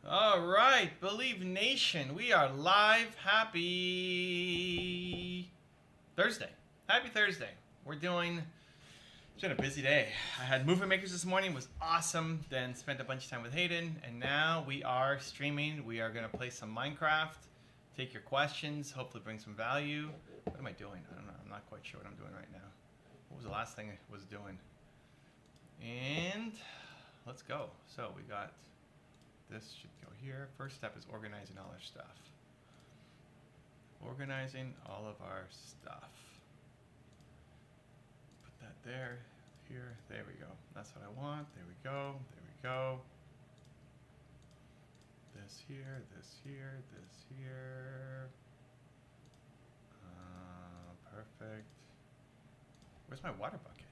All right, Believe Nation, we are live. Happy Thursday. Happy Thursday. It's been a busy day. I had Movement Makers this morning, was awesome. Then spent a bunch of time with Hayden, and now we are streaming. We are going to play some Minecraft, take your questions, hopefully bring some value. What am I doing? I don't know. I'm not quite sure what I'm doing right now. What was the last thing I was doing? And let's go. So we got... This should go here. First step is organizing all our stuff. Organizing all of our stuff. Put that there, here, there we go. That's what I want. There we go, there we go. This here, this here, this here. Perfect. Where's my water bucket?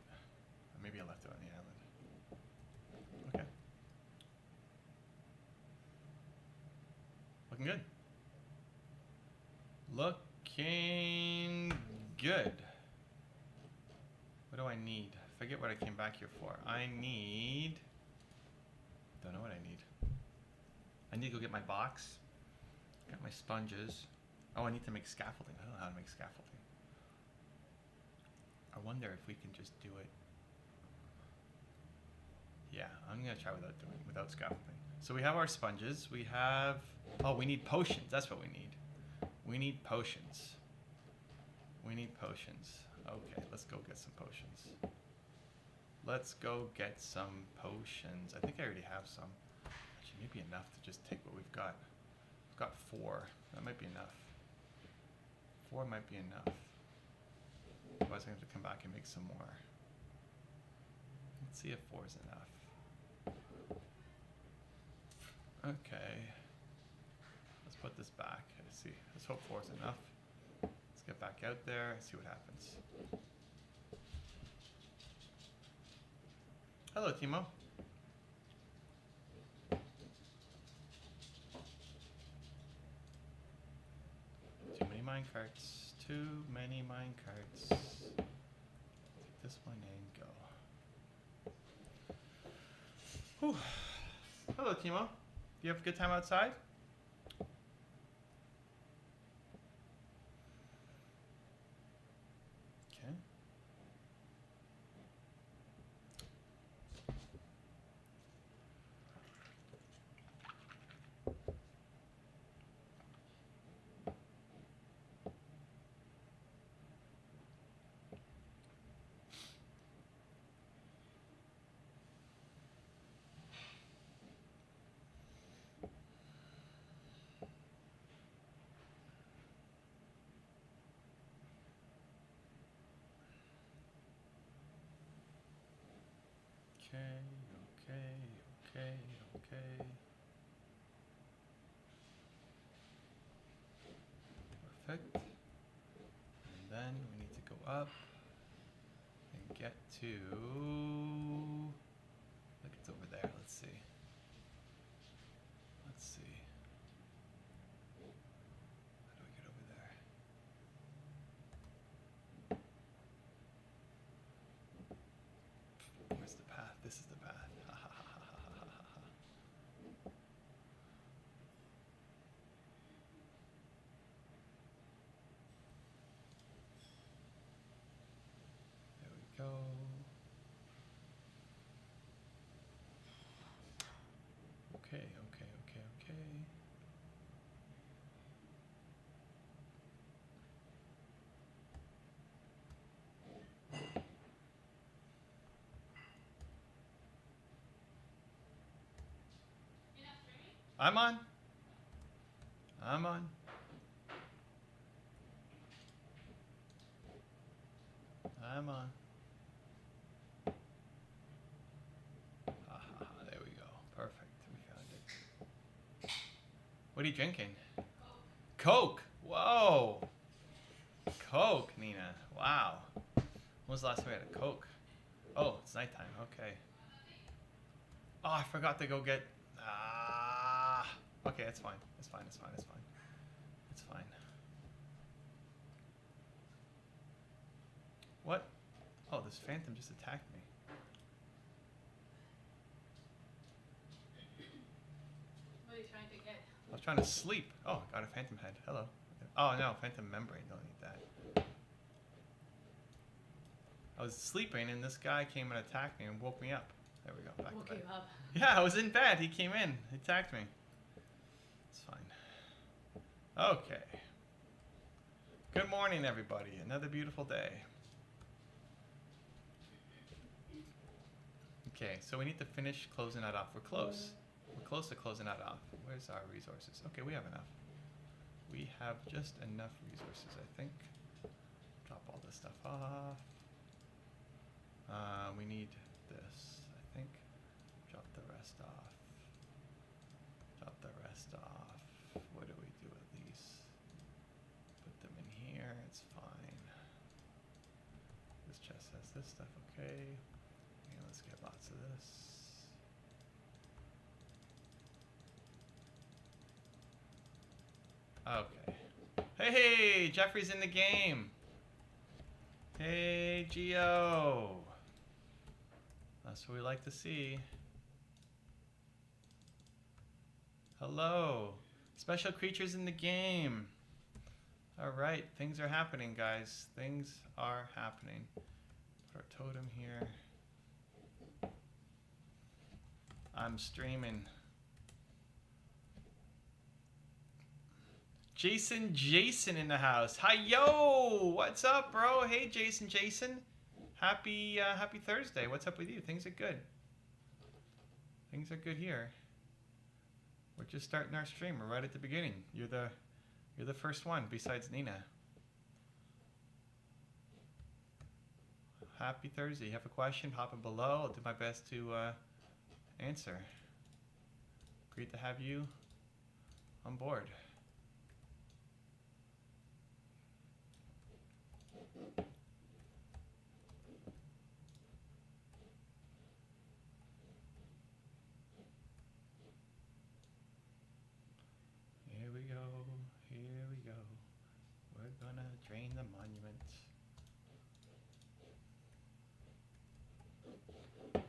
Maybe I left it on the island. Okay. Looking good. Looking good. What do I need? Forget what I came back here for. I need... Don't know what I need. I need to go get my box. Got my sponges. Oh, I need to make scaffolding. I don't know how to make scaffolding. I wonder if we can just do it. Yeah, I'm gonna try without scaffolding. So we have our sponges. We have... Oh, we need potions. That's what we need. We need potions. We need potions. Okay, let's go get some potions. Let's go get some potions. I think I already have some. Actually, maybe enough to just take what we've got. We've got 4. That might be enough. 4 might be enough. Otherwise, I have to come back and make some more. Let's see if 4 is enough. Okay. Let's put this back. Let's see. Let's hope 4 is enough. Let's get back out there and see what happens. Hello, Timo. Too many minecarts. Too many minecarts. Take this one and go. Whew. Hello, Timo. Do you have a good time outside? Okay. Okay. Perfect. And then we need to go up and get to... Look, it's over there. Let's see. Let's see. How do we get over there? Where's the path? This is the path. Go. Okay. I'm on. I'm on. I'm on. There we go. Perfect. We found it. What are you drinking? Coke. Whoa. Coke, Nina. Wow. When was the last time we had a Coke? Oh, it's nighttime. Okay. Oh, I forgot to go get... Okay, it's fine. It's fine. What? Oh, this phantom just attacked me. What are you I was trying to sleep. Oh, got a phantom head. Hello. Oh no, phantom membrane. Don't need that. I was sleeping and this guy came and attacked me and woke me up. There we go. Back to bed. Up. Yeah, I was in bed. He came in. He attacked me. It's fine. Okay. Good morning, everybody. Another beautiful day. Okay, so we need to finish closing that off. We're close. We're close to closing that off. Where's our resources? Okay, we have enough. We have just enough resources, I think. Drop all this stuff off. We need this, I think. Drop the rest off. Drop the rest off. What do we do with these? Put them in here, it's fine. This chest has this stuff, okay. And let's get lots of this. Okay. Hey, Jeffrey's in the game. Hey, Geo. That's what we like to see. Hello. Special creatures in the game. All right, things are happening, guys. Things are happening. Put our totem here. I'm streaming. Jason in the house. Hi, yo! What's up, bro? Hey, Jason. Happy Thursday. What's up with you? Things are good. Things are good here. We're just starting our stream. We're right at the beginning. You're the first one besides Nina. Happy Thursday. You have a question? Hop in below. I'll do my best to answer. Great to have you on board. Here we go. We're gonna drain the monument. We're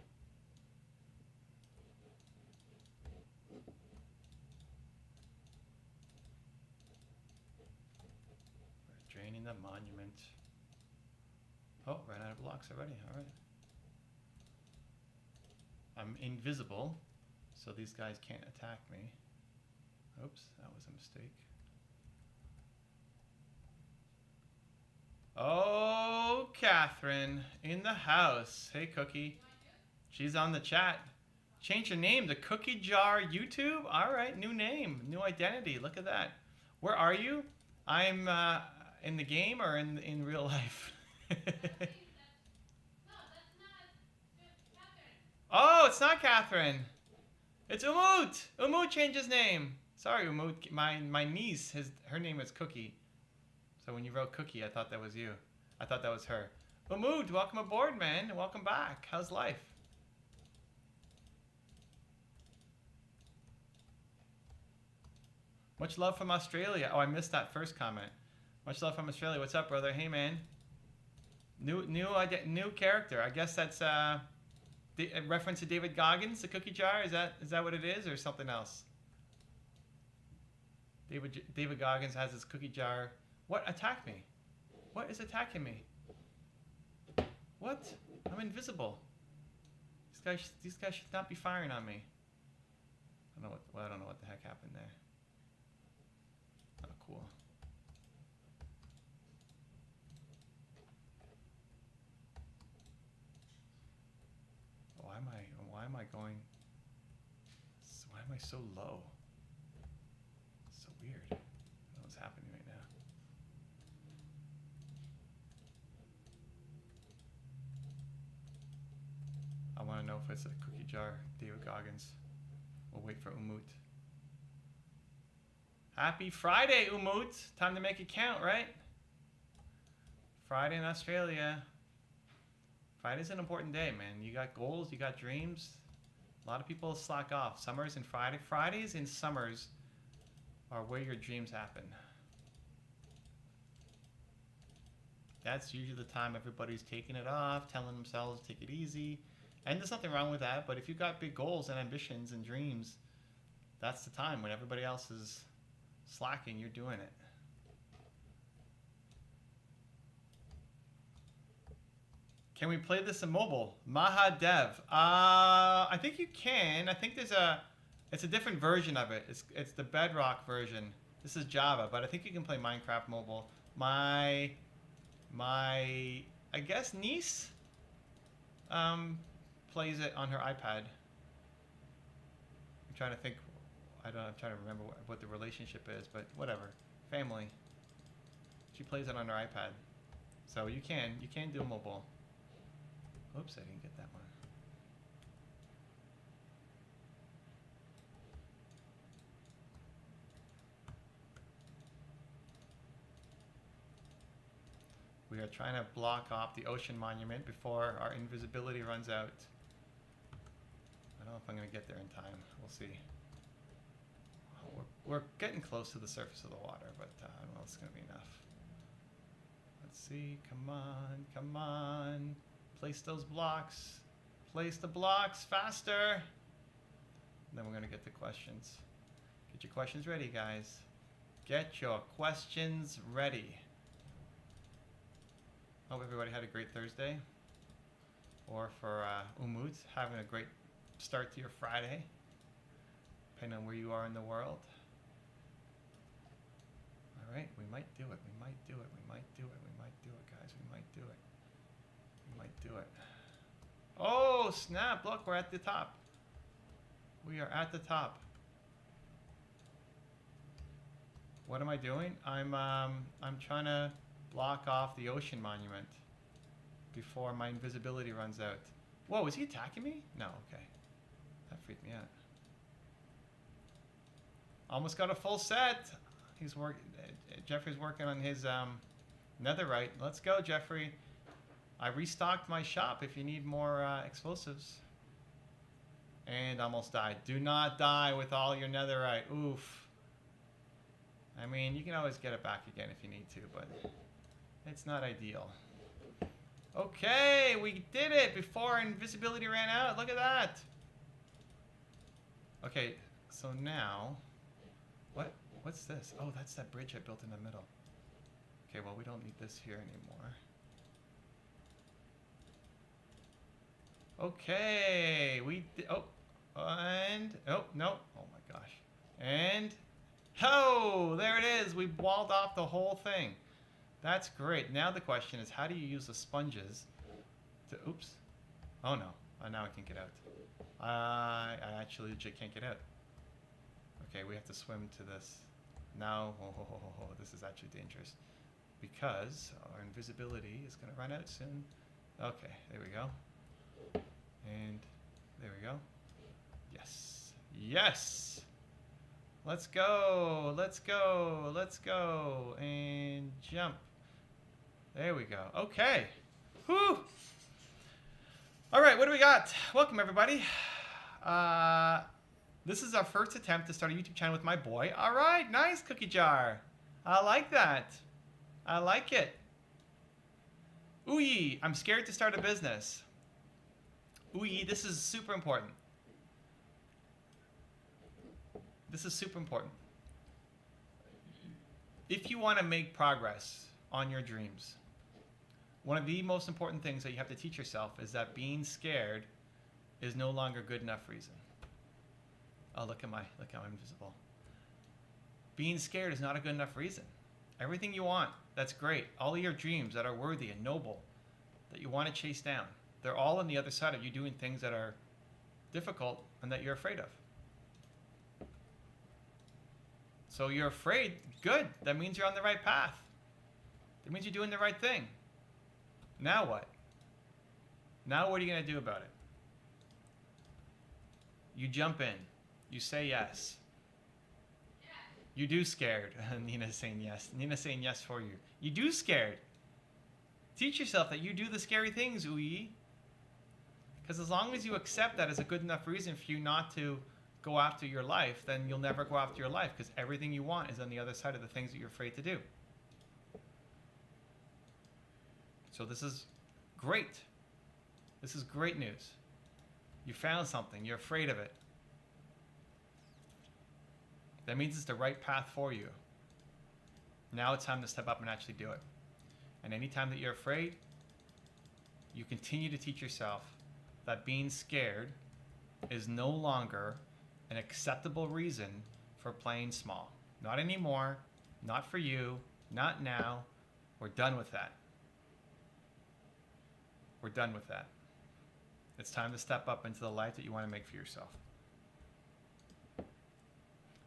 draining the monument. Oh, ran out of blocks already. All right. I'm invisible, so these guys can't attack me. Oops, that was a mistake. Oh, Catherine in the house. Hey, Cookie. She's on the chat. Change your name to Cookie Jar YouTube. All right, new name, new identity. Look at that. Where are you? I'm in the game or in real life? Oh, it's not Catherine. It's Umut. Umut changed his name. Sorry, Umut. My niece, her name is Cookie. So when you wrote Cookie, I thought that was you. I thought that was her. Umut, welcome aboard, man. Welcome back. How's life? Much love from Australia. Oh, I missed that first comment. Much love from Australia. What's up, brother? Hey, man. New character. I guess that's a reference to David Goggins, the cookie jar. Is that what it is, or something else? David Goggins has his cookie jar. What attacked me? What is attacking me? What? I'm invisible. These guys should not be firing on me. I don't know what the heck happened there. Oh, cool. Why am I going? Why am I so low? It's so weird. I don't know what's happening right now. I want to know if it's a cookie jar, David Goggins. We'll wait for Umut. Happy Friday, Umut. Time to make it count, right? Friday in Australia. Friday's an important day, man. You got goals, you got dreams. A lot of people slack off. Summers and Friday. Fridays and summers are where your dreams happen. That's usually the time everybody's taking it off, telling themselves take it easy. And there's nothing wrong with that, but if you've got big goals and ambitions and dreams, That's the time when everybody else is slacking, you're doing it. Can we play this in mobile? Mahadev. I think you can. I think it's a different version of it. It's the Bedrock version. This is Java, but I think you can play Minecraft mobile. My I guess niece plays it on her iPad. I'm trying to think. I'm trying to remember what the relationship is, but whatever. Family. She plays it on her iPad, so you can do mobile. Oops, I didn't get that one. We are trying to block off the ocean monument before our invisibility runs out. I don't know if I'm going to get there in time. We'll see. We're getting close to the surface of the water, but I don't know if it's going to be enough. Let's see. Come on. Come on. Place those blocks. Place the blocks faster. And then we're going to get the questions. Get your questions ready, guys. Get your questions ready. Hope everybody had a great Thursday. Or for Umut, having a great start to your Friday. Depending on where you are in the world. Alright, we might do it. We might do it. We might do it. We might do it, guys. We might do it. We might do it. Oh, snap. Look, we're at the top. We are at the top. What am I doing? I'm trying to block off the ocean monument before my invisibility runs out. Whoa, is he attacking me? No, okay. That freaked me out. Almost got a full set. Jeffrey's working on his netherite. Let's go, Jeffrey. I restocked my shop if you need more explosives. And almost died. Do not die with all your netherite. Oof. I mean, you can always get it back again if you need to, but it's not ideal. Okay, we did it before invisibility ran out. Look at that. Okay, so now, what's this? Oh, that's that bridge I built in the middle. Okay, well, we don't need this here anymore. Okay, no. Oh my gosh. And, there it is. We walled off the whole thing. That's great. Now the question is, how do you use the sponges to, oops. Oh no, now I can't get out. I actually legit can't get out. Okay, we have to swim to this. Now, this is actually dangerous because our invisibility is going to run out soon. Okay, there we go. And there we go. Yes. Yes! Let's go. Let's go. Let's go. And jump. There we go. Okay. Whew. All right, what do we got? Welcome, everybody. This is our first attempt to start a YouTube channel with my boy. All right, nice, Cookie Jar. I like that. I like it. Ooh, I'm scared to start a business. Ooh, this is super important. This is super important. If you want to make progress on your dreams, one of the most important things that you have to teach yourself is that being scared is no longer good enough reason. Oh, look how I'm invisible. Being scared is not a good enough reason. Everything you want, that's great. All of your dreams that are worthy and noble, that you want to chase down, they're all on the other side of you doing things that are difficult and that you're afraid of. So you're afraid, good. That means you're on the right path. That means you're doing the right thing. Now what? Now what are you going to do about it? You jump in. You say yes. You do scared. Nina's saying yes. Nina's saying yes for you. You do scared. Teach yourself that you do the scary things, Uyi. Because as long as you accept that as a good enough reason for you not to go after your life, then you'll never go after your life because everything you want is on the other side of the things that you're afraid to do. So this is great. This is great news. You found something. You're afraid of it. That means it's the right path for you. Now it's time to step up and actually do it. And anytime that you're afraid, you continue to teach yourself that being scared is no longer an acceptable reason for playing small. Not anymore, not for you, not now. We're done with that. We're done with that. It's time to step up into the life that you want to make for yourself.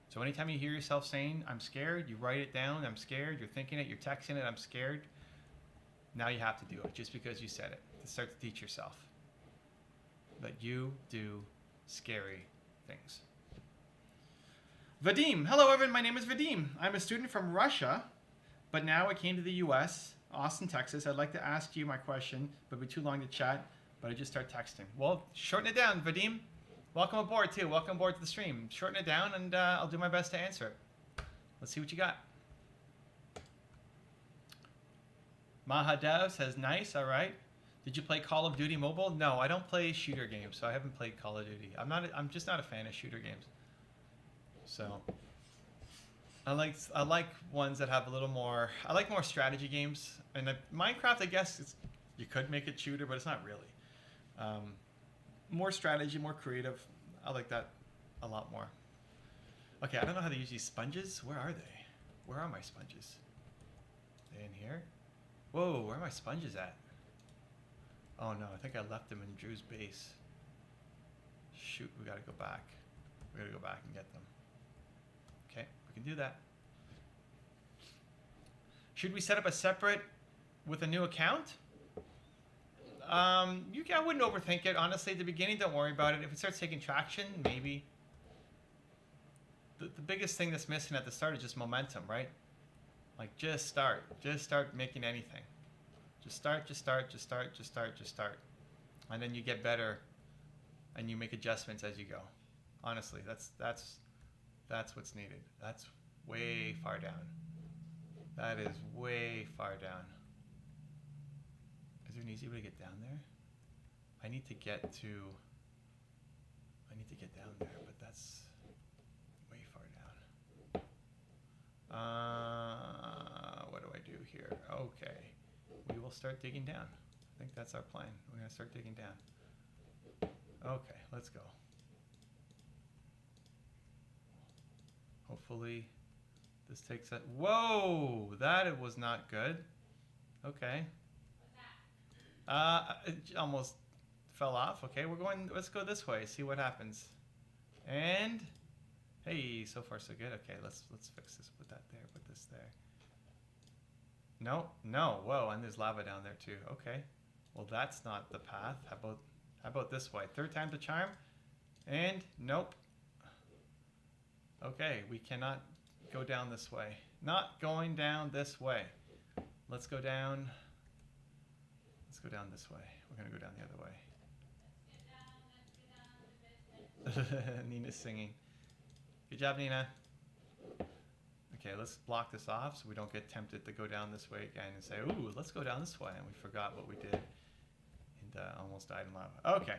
So anytime you hear yourself saying, I'm scared, you write it down, I'm scared, you're thinking it, you're texting it, I'm scared. Now you have to do it just because you said it. To start to teach yourself that you do scary things. Vadim. Hello, everyone. My name is Vadim. I'm a student from Russia, but now I came to the U.S., Austin, Texas. I'd like to ask you my question, but it'd be too long to chat, but I just start texting. Well, shorten it down, Vadim. Welcome aboard, too. Welcome aboard to the stream. Shorten it down, and I'll do my best to answer it. Let's see what you got. Mahadev says, nice, all right. Did you play Call of Duty Mobile? No, I don't play shooter games, so I haven't played Call of Duty. I'm just not a fan of shooter games. So I like ones that have a little more. I like more strategy games. And Minecraft, I guess you could make it shooter, but it's not really. More strategy, more creative. I like that a lot more. Okay, I don't know how to use these sponges. Where are they? Where are my sponges? Are they in here? Whoa, where are my sponges at? Oh no, I think I left them in Drew's base. Shoot, we gotta go back. We gotta go back and get them. Okay, we can do that. Should we set up a separate with a new account? I wouldn't overthink it. Honestly, at the beginning, don't worry about it. If it starts taking traction, maybe. The biggest thing that's missing at the start is just momentum, right? Like, just start. Just start making anything. Just start. And then you get better and you make adjustments as you go. Honestly, that's what's needed. That's way far down. That is way far down. Is there an easy way to get down there? I need to get down there, but that's way far down. What do I do here? Okay. We will start digging down. I think that's our plan. We're going to start digging down. Okay, let's go. Hopefully this takes it. Whoa! That was not good. Okay. It almost fell off. Okay, let's go this way, see what happens. And, hey, so far so good. Okay, let's fix this. Put that there, put this there. No, whoa, and there's lava down there too. Okay, well that's not the path. How about this way? Third time's a charm. And, nope. Okay, we cannot go down this way. Not going down this way. Let's go down. Let's go down this way. We're going to go down the other way. Nina's singing. Good job, Nina. Okay, let's block this off so we don't get tempted to go down this way again and say, ooh, let's go down this way. And we forgot what we did and almost died in lava. Okay.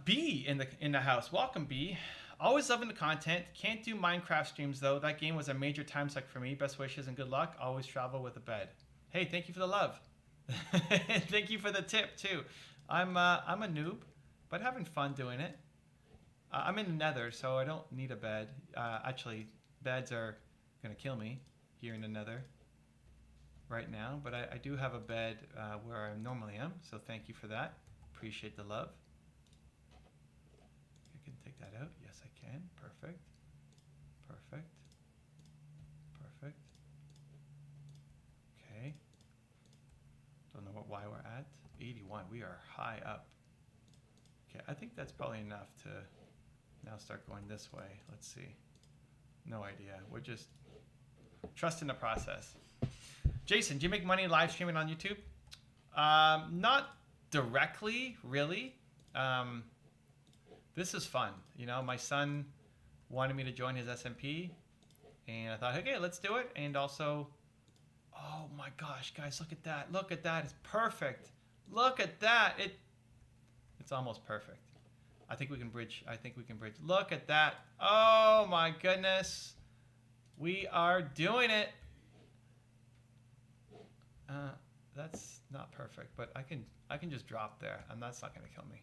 B in the house. Welcome, B. Always loving the content. Can't do Minecraft streams, though. That game was a major time suck for me. Best wishes and good luck. Always travel with a bed. Hey, thank you for the love. Thank you for the tip, too. I'm a noob, but having fun doing it. I'm in the nether, so I don't need a bed. Actually, beds are going to kill me here in the nether right now. But I do have a bed where I normally am, so thank you for that. Appreciate the love. I can take that out. Yes, I can. Perfect. Perfect. Perfect. Okay. Don't know why we're at 81. We are high up. Okay, I think that's probably enough to now start going this way. Let's see. No idea. We're just trusting the process. Jason, do you make money live streaming on YouTube? Not directly, really. This is fun. You know, my son wanted me to join his SMP, and I thought, okay, let's do it. And also, oh my gosh, guys, look at that. Look at that. It's perfect. Look at that. It's almost perfect. I think we can bridge. I think we can bridge. Look at that. Oh my goodness. We are doing it. That's not perfect, but I can just drop there, and that's not going to kill me.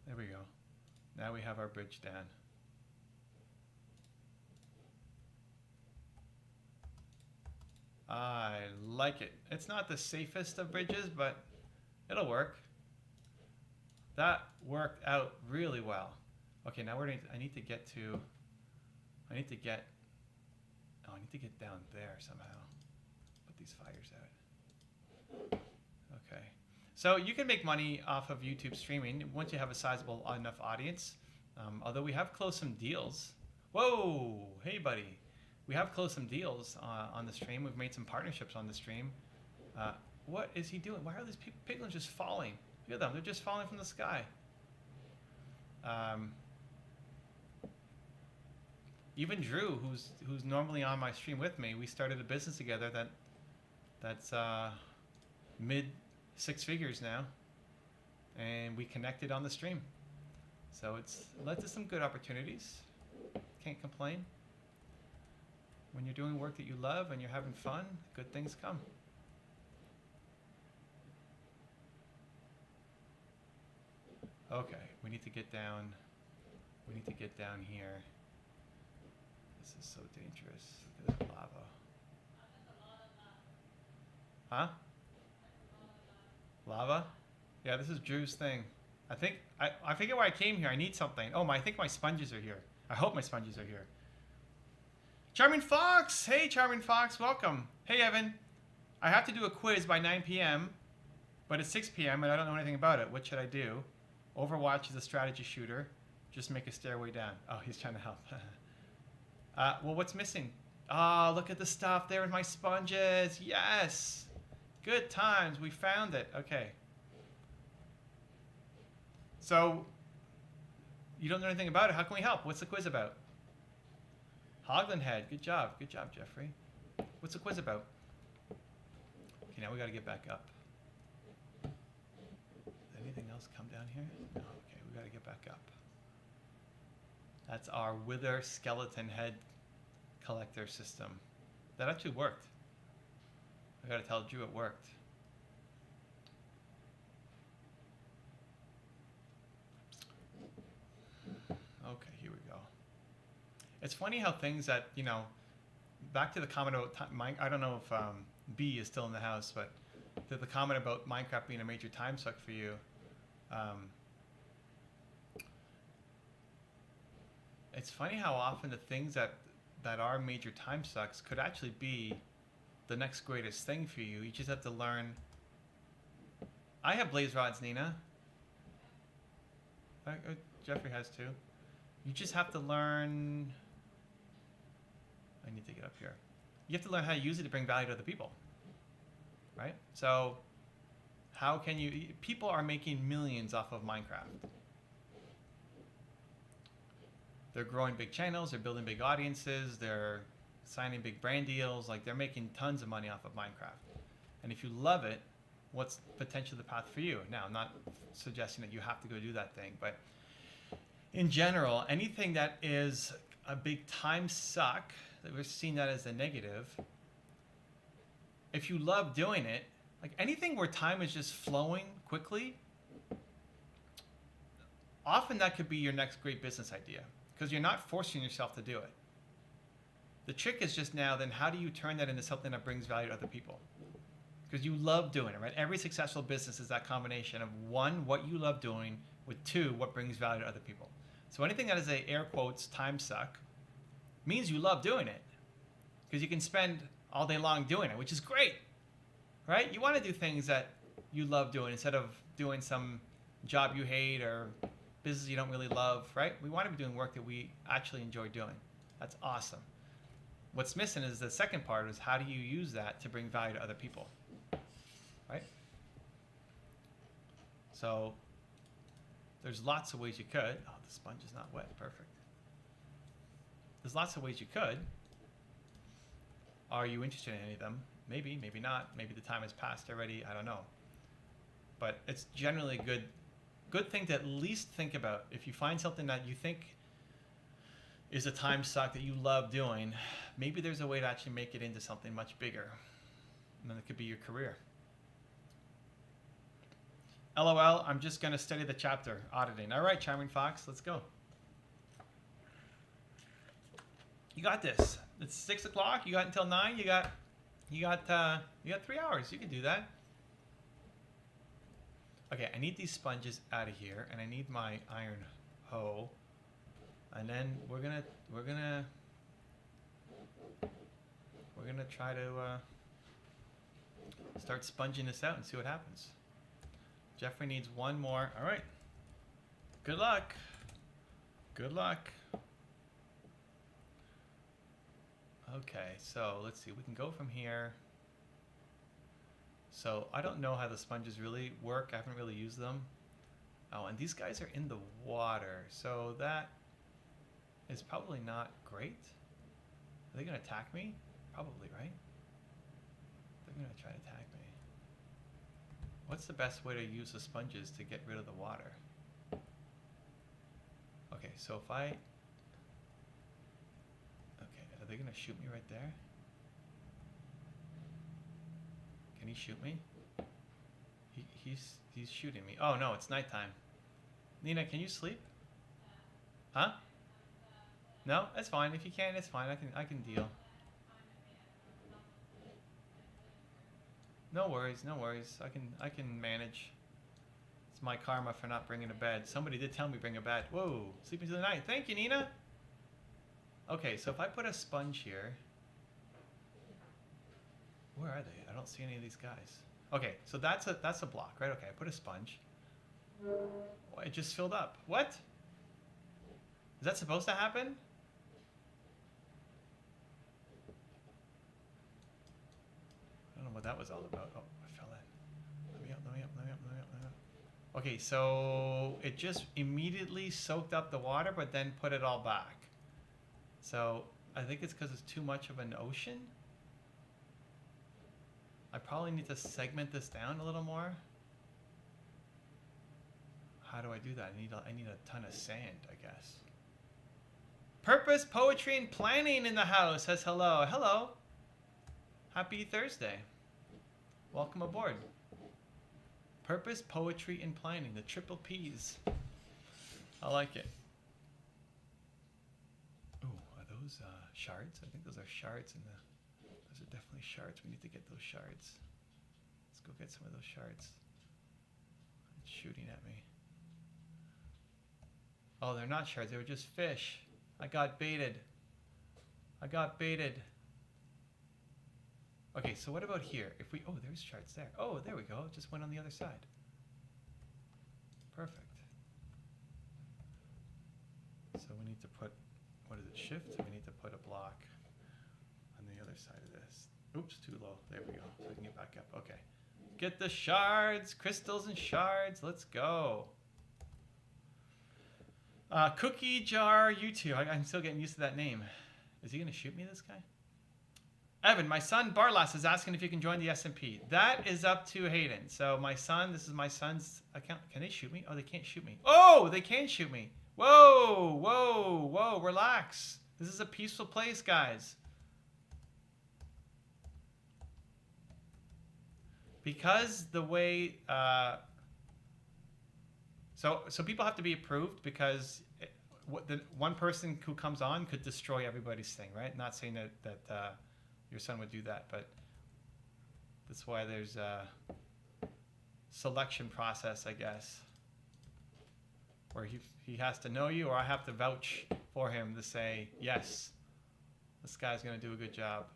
There we go. Now we have our bridge down. I like it. It's not the safest of bridges, but it'll work. That worked out really well. Okay, now I need to get down there somehow. Put these fires out. Okay. So you can make money off of YouTube streaming once you have a sizable enough audience. Although we have closed some deals. Whoa, hey buddy. We have closed some deals on the stream. We've made some partnerships on the stream. What is he doing? Why are these piglins just falling? Look at them. They're just falling from the sky. Even Drew, who's normally on my stream with me, we started a business together that's mid 6 figures now, and we connected on the stream. So it's led to some good opportunities. Can't complain. When you're doing work that you love and you're having fun, good things come. Okay, we need to get down. We need to get down here. This is so dangerous. Look at that lava. Huh? Lava? Yeah, this is Drew's thing. I forget why I came here. I need something. Oh, I think my sponges are here. I hope my sponges are here. Charming Fox! Hey, Charming Fox, welcome. Hey, Evan. I have to do a quiz by 9 p.m., but it's 6 p.m. and I don't know anything about it. What should I do? Overwatch is a strategy shooter. Just make a stairway down. Oh, he's trying to help. Well, what's missing? Oh, look at the stuff there with my sponges. Yes! Good times. We found it. Okay. So, you don't know anything about it. How can we help? What's the quiz about? Hogland Head. Good job. Good job, Jeffrey. What's the quiz about? Okay, now we got to get back up. Anything else come down here? No. Okay, we got to get back up. That's our Wither Skeleton Head collector system. That actually worked. I got to tell Drew it worked. Okay, here we go. It's funny how things that, back to the comment about I don't know if B is still in the house, but to the comment about Minecraft being a major time suck for you. It's funny how often the things that are major time sucks could actually be the next greatest thing for you. You just have to learn. I have blaze rods, Nina. Jeffrey has too. You just have to learn. I need to get up here. You have to learn how to use it to bring value to other people. Right? So, how can you. People are making millions off of Minecraft. They're growing big channels, they're building big audiences, they're signing big brand deals, like they're making tons of money off of Minecraft. And if you love it, what's potentially the path for you? Now, I'm not suggesting that you have to go do that thing, but in general, anything that is a big time suck, that we're seeing that as a negative, if you love doing it, like anything where time is just flowing quickly, often that could be your next great business idea. Because you're not forcing yourself to do it. The trick is just now, then how do you turn that into something that brings value to other people? Because you love doing it, right? Every successful business is that combination of 1, what you love doing, with 2, what brings value to other people. So anything that is a air quotes time suck means you love doing it. Because you can spend all day long doing it, which is great, right? You want to do things that you love doing instead of doing some job you hate or business you don't really love, right? We want to be doing work that we actually enjoy doing. That's awesome. What's missing is the second part is how do you use that to bring value to other people, right? So there's lots of ways you could. Oh, the sponge is not wet. Perfect. There's lots of ways you could. Are you interested in any of them? Maybe, maybe not. Maybe the time has passed already. I don't know. But it's generally a good thing to at least think about. If you find something that you think is a time suck that you love doing, maybe there's a way to actually make it into something much bigger. And then it could be your career. LOL, I'm just going to study the chapter, auditing. All right, Charming Fox, let's go. You got this. It's 6 o'clock. You got until 9. You got 3 hours. You can do that. Okay, I need these sponges out of here, and I need my iron hoe. And then we're gonna try to start sponging this out and see what happens. Jeffrey needs one more. All right. Good luck. Good luck. Okay, so let's see. We can go from here. So I don't know how the sponges really work. I haven't really used them. Oh, and these guys are in the water. So that is probably not great. Are they going to attack me? Probably, right? They're going to try to attack me. What's the best way to use the sponges to get rid of the water? Okay, so if I... Okay, are they going to shoot me right there? Can he shoot me? He's shooting me. Oh no, it's nighttime. Nina, can you sleep? Huh? No, that's fine. If you can, it's fine. I can deal. No worries, no worries. I can manage. It's my karma for not bringing a bed. Somebody did tell me bring a bed. Whoa, sleeping through the night. Thank you, Nina. Okay, so if I put a sponge here, where are they? I don't see any of these guys. Okay, so that's a block, right? Okay, I put a sponge. Oh, it just filled up. What? Is that supposed to happen? I don't know what that was all about. Oh, I fell in. Let me up, let me up, let me up, let me up, let me up. Okay, so it just immediately soaked up the water, but then put it all back. So I think it's because it's too much of an ocean. I probably need to segment this down a little more. How do I do that? I need a ton of sand, I guess. Purpose, Poetry, and Planning in the house says hello. Hello. Happy Thursday. Welcome aboard. Purpose, Poetry, and Planning. The triple P's. I like it. Ooh, are those shards? I think those are shards in the... Those are definitely shards. We need to get those shards. Let's go get some of those shards. It's shooting at me. Oh, they're not shards. They were just fish. I got baited. I got baited. Okay, so what about here? If we... Oh, there's shards there. Oh, there we go. It just went on the other side. Perfect. So we need to put... What is it? Shift? We need to put a block on the other side of this. Oops, too low. There we go. So we can get back up. Okay. Get the shards. Crystals and shards. Let's go. Cookie Jar YouTube. I'm still getting used to that name. Is he going to shoot me, this guy? Evan, my son Barlas is asking if you can join the SMP. That is up to Hayden. So my son, this is my son's account. Can they shoot me? Oh, they can't shoot me. Oh, they can shoot me. Whoa, whoa, whoa, relax. This is a peaceful place, guys. Because the way... So people have to be approved because the one person who comes on could destroy everybody's thing, right? Not saying that your son would do that, but that's why there's a selection process, I guess, where he has to know you, or I have to vouch for him to say, yes, this guy's going to do a good job,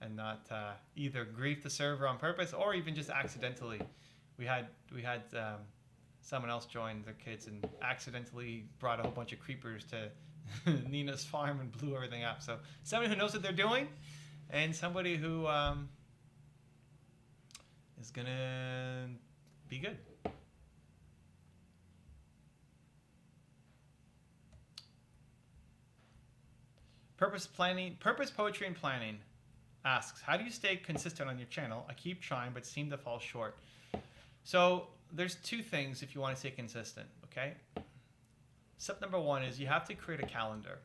and not either grief the server on purpose or even just accidentally. We had someone else join their kids and accidentally brought a whole bunch of creepers to Nina's farm and blew everything up. So somebody who knows what they're doing, and somebody who is gonna be good. Purpose, Poetry, and Planning. asks, how do you stay consistent on your channel? I keep trying, but seem to fall short. So there's two things if you want to stay consistent, okay? Step number one is you have to create a calendar.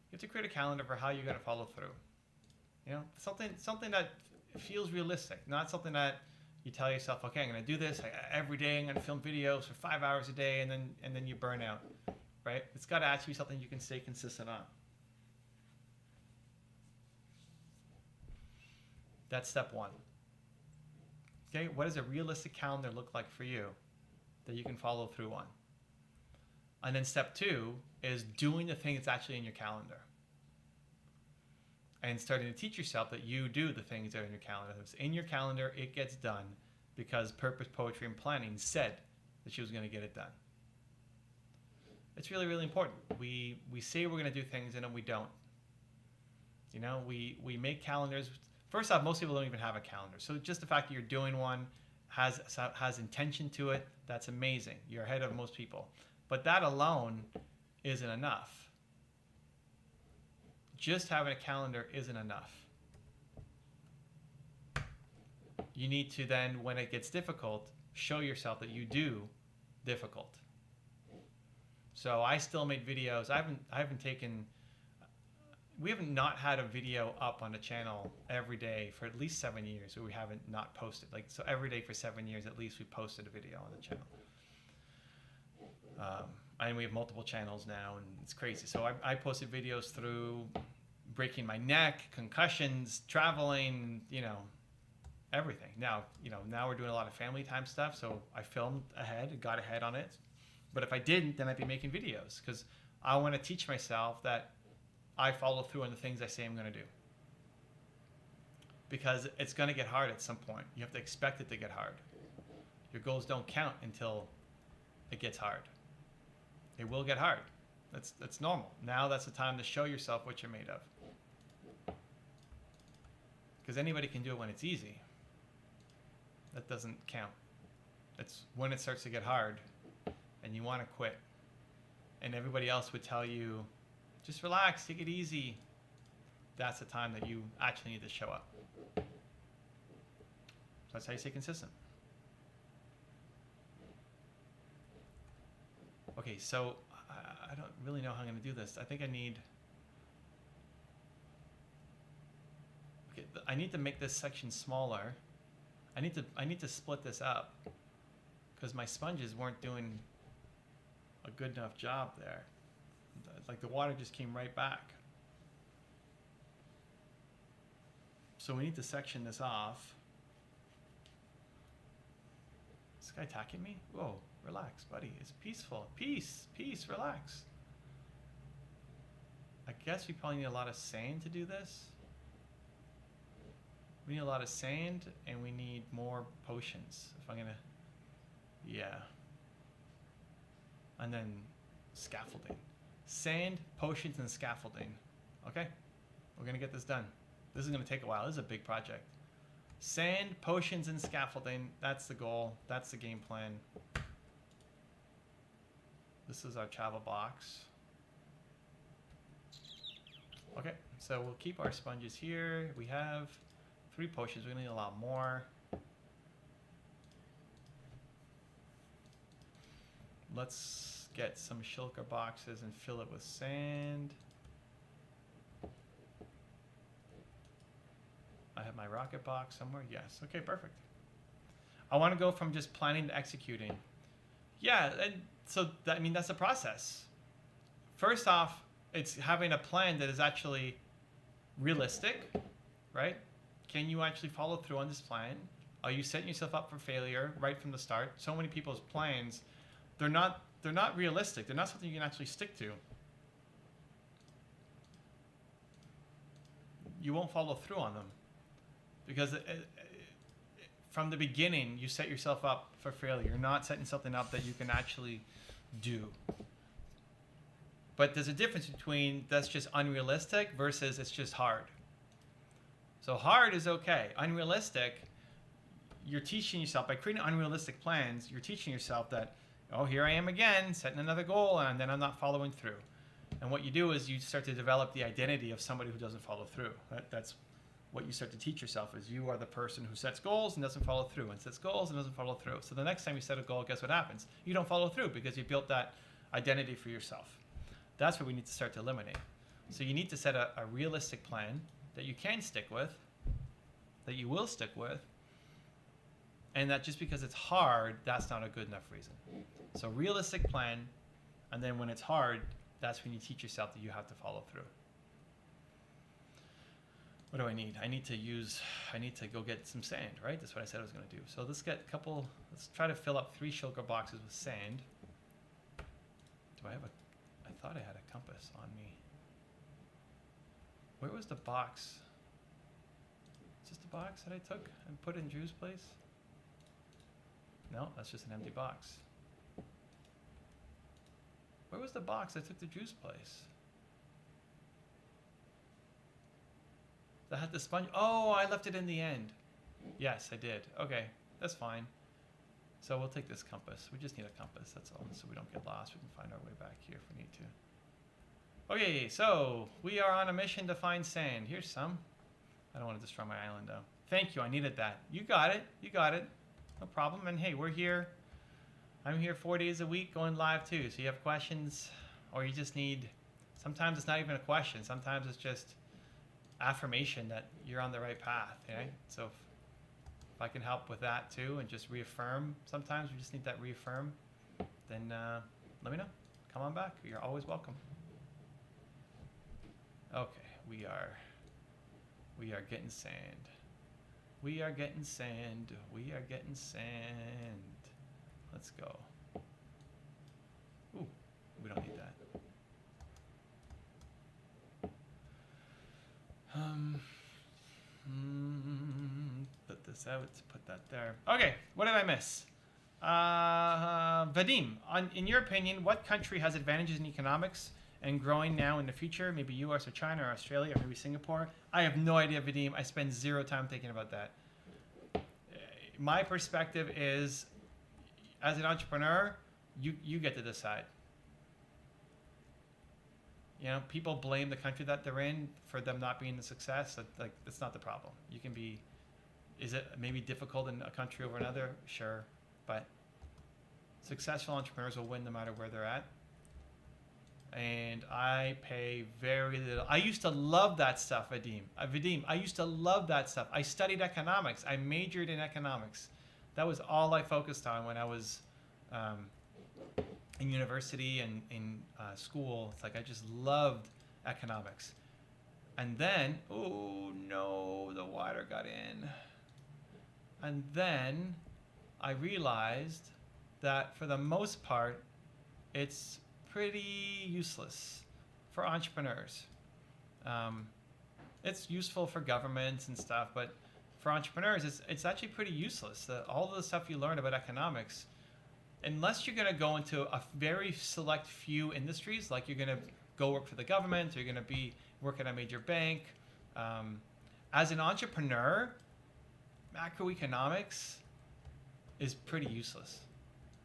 You have to create a calendar for how you're going to follow through. You know, something that feels realistic, not something that you tell yourself, okay, I'm going to do this every day. I'm going to film videos for 5 hours a day, and then you burn out, right? It's got to actually be something you can stay consistent on. That's step one. Okay, what does a realistic calendar look like for you that you can follow through on? And then step two is doing the thing that's actually in your calendar. And starting to teach yourself that you do the things that are in your calendar. If it's in your calendar, it gets done because Purpose, Poetry, and Planning said that she was going to get it done. It's really, really important. We say we're going to do things and then we don't. You know, we make calendars. First off, most people don't even have a calendar. So just the fact that you're doing one has intention to it. That's amazing. You're ahead of most people. But that alone isn't enough. Just having a calendar isn't enough. You need to then, when it gets difficult, show yourself that you do difficult. So I still made videos. We haven't not had a video up on the channel every day for at least 7 years, where we haven't not posted. So every day for 7 years, at least we posted a video on the channel. And we have multiple channels now, and it's crazy. So I posted videos through breaking my neck, concussions, traveling, everything. Now we're doing a lot of family time stuff, so I filmed ahead, got ahead on it. But if I didn't, then I'd be making videos, because I want to teach myself that I follow through on the things I say I'm going to do. Because it's going to get hard at some point. You have to expect it to get hard. Your goals don't count until it gets hard. It will get hard. That's normal. Now that's the time to show yourself what you're made of. Because anybody can do it when it's easy. That doesn't count. It's when it starts to get hard and you want to quit. And everybody else would tell you, just relax, take it easy. That's the time that you actually need to show up. So that's how you stay consistent. Okay, so I don't really know how I'm going to do this. I think I need to make this section smaller. I need to split this up because my sponges weren't doing a good enough job there. Like the water just came right back. So we need to section this off. Is this guy attacking me? Whoa. Relax, buddy. It's peaceful. Peace, relax. I guess we probably need a lot of sand to do this. We need a lot of sand, and we need more potions. If I'm gonna, yeah. And then scaffolding. Sand, potions, and scaffolding. Okay, we're gonna get this done. This is gonna take a while. This is a big project. Sand, potions, and scaffolding. That's the goal. That's the game plan. This is our travel box. Okay, so we'll keep our sponges here. We have 3 potions. We're gonna need a lot more. Let's get some shulker boxes and fill it with sand. I have my rocket box somewhere. Yes. Okay, perfect. I want to go from just planning to executing. Yeah, and so that's the process. First off, it's having a plan that is actually realistic, right? Can you actually follow through on this plan? Are you setting yourself up for failure right from the start? So many people's plans, they're not realistic. They're not something you can actually stick to. You won't follow through on them because from the beginning, you set yourself up for failure. You're not setting something up that you can actually do. But there's a difference between that's just unrealistic versus it's just hard. So hard is okay. Unrealistic, you're teaching yourself, by creating unrealistic plans, you're teaching yourself that, oh, here I am again, setting another goal, and then I'm not following through. And what you do is you start to develop the identity of somebody who doesn't follow through. That's what you start to teach yourself is you are the person who sets goals and doesn't follow through, and sets goals and doesn't follow through. So the next time you set a goal, guess what happens? You don't follow through because you built that identity for yourself. That's what we need to start to eliminate. So you need to set a realistic plan that you can stick with, that you will stick with, and that just because it's hard, that's not a good enough reason. So realistic plan, and then when it's hard, that's when you teach yourself that you have to follow through. What do I need? I need to go get some sand, right? That's what I said I was going to do. So let's try to fill up 3 sugar boxes with sand. Do I have I thought I had a compass on me. Where was the box? Is this the box that I took and put in Drew's place? No, that's just an empty box. Where was the box I took to Drew's place? That had the sponge. Oh, I left it in the end. Yes, I did. Okay, that's fine. So we'll take this compass. We just need a compass, that's all, so we don't get lost. We can find our way back here if we need to. Okay, so we are on a mission to find sand. Here's some. I don't want to destroy my island though. Thank you, I needed that. You got it, you got it. No problem. And hey, we're here. I'm here 4 days a week going live too. So you have questions, or you just need, sometimes it's not even a question. Sometimes it's just affirmation that you're on the right path. Okay? So if I can help with that too and just reaffirm, sometimes we just need that reaffirm, then let me know. Come on back. You're always welcome. Okay, we are getting sand. We are getting sand. We are getting sand. Let's go. Ooh, we don't need that. Put this out, put that there. Okay, what did I miss? Vadim, in your opinion, what country has advantages in economics and growing now in the future? Maybe US or China or Australia or maybe Singapore? I have no idea, Vadim. I spend 0 time thinking about that. My perspective is, as an entrepreneur, you get to decide. You know, people blame the country that they're in for them not being a success. Like, that's not the problem. You can be, is it maybe difficult in a country over another? Sure. But successful entrepreneurs will win no matter where they're at. And I pay very little. I used to love that stuff, Vadim. I used to love that stuff. I studied economics. I majored in economics. That was all I focused on when I was in university and in school. It's like I just loved economics. And then, oh no, the water got in. And then I realized that for the most part, it's pretty useless for entrepreneurs. It's useful for governments and stuff, but for entrepreneurs, it's actually pretty useless. All of the stuff you learn about economics, unless you're going to go into a very select few industries, like you're going to go work for the government, or you're going to be work at a major bank. As an entrepreneur, macroeconomics is pretty useless.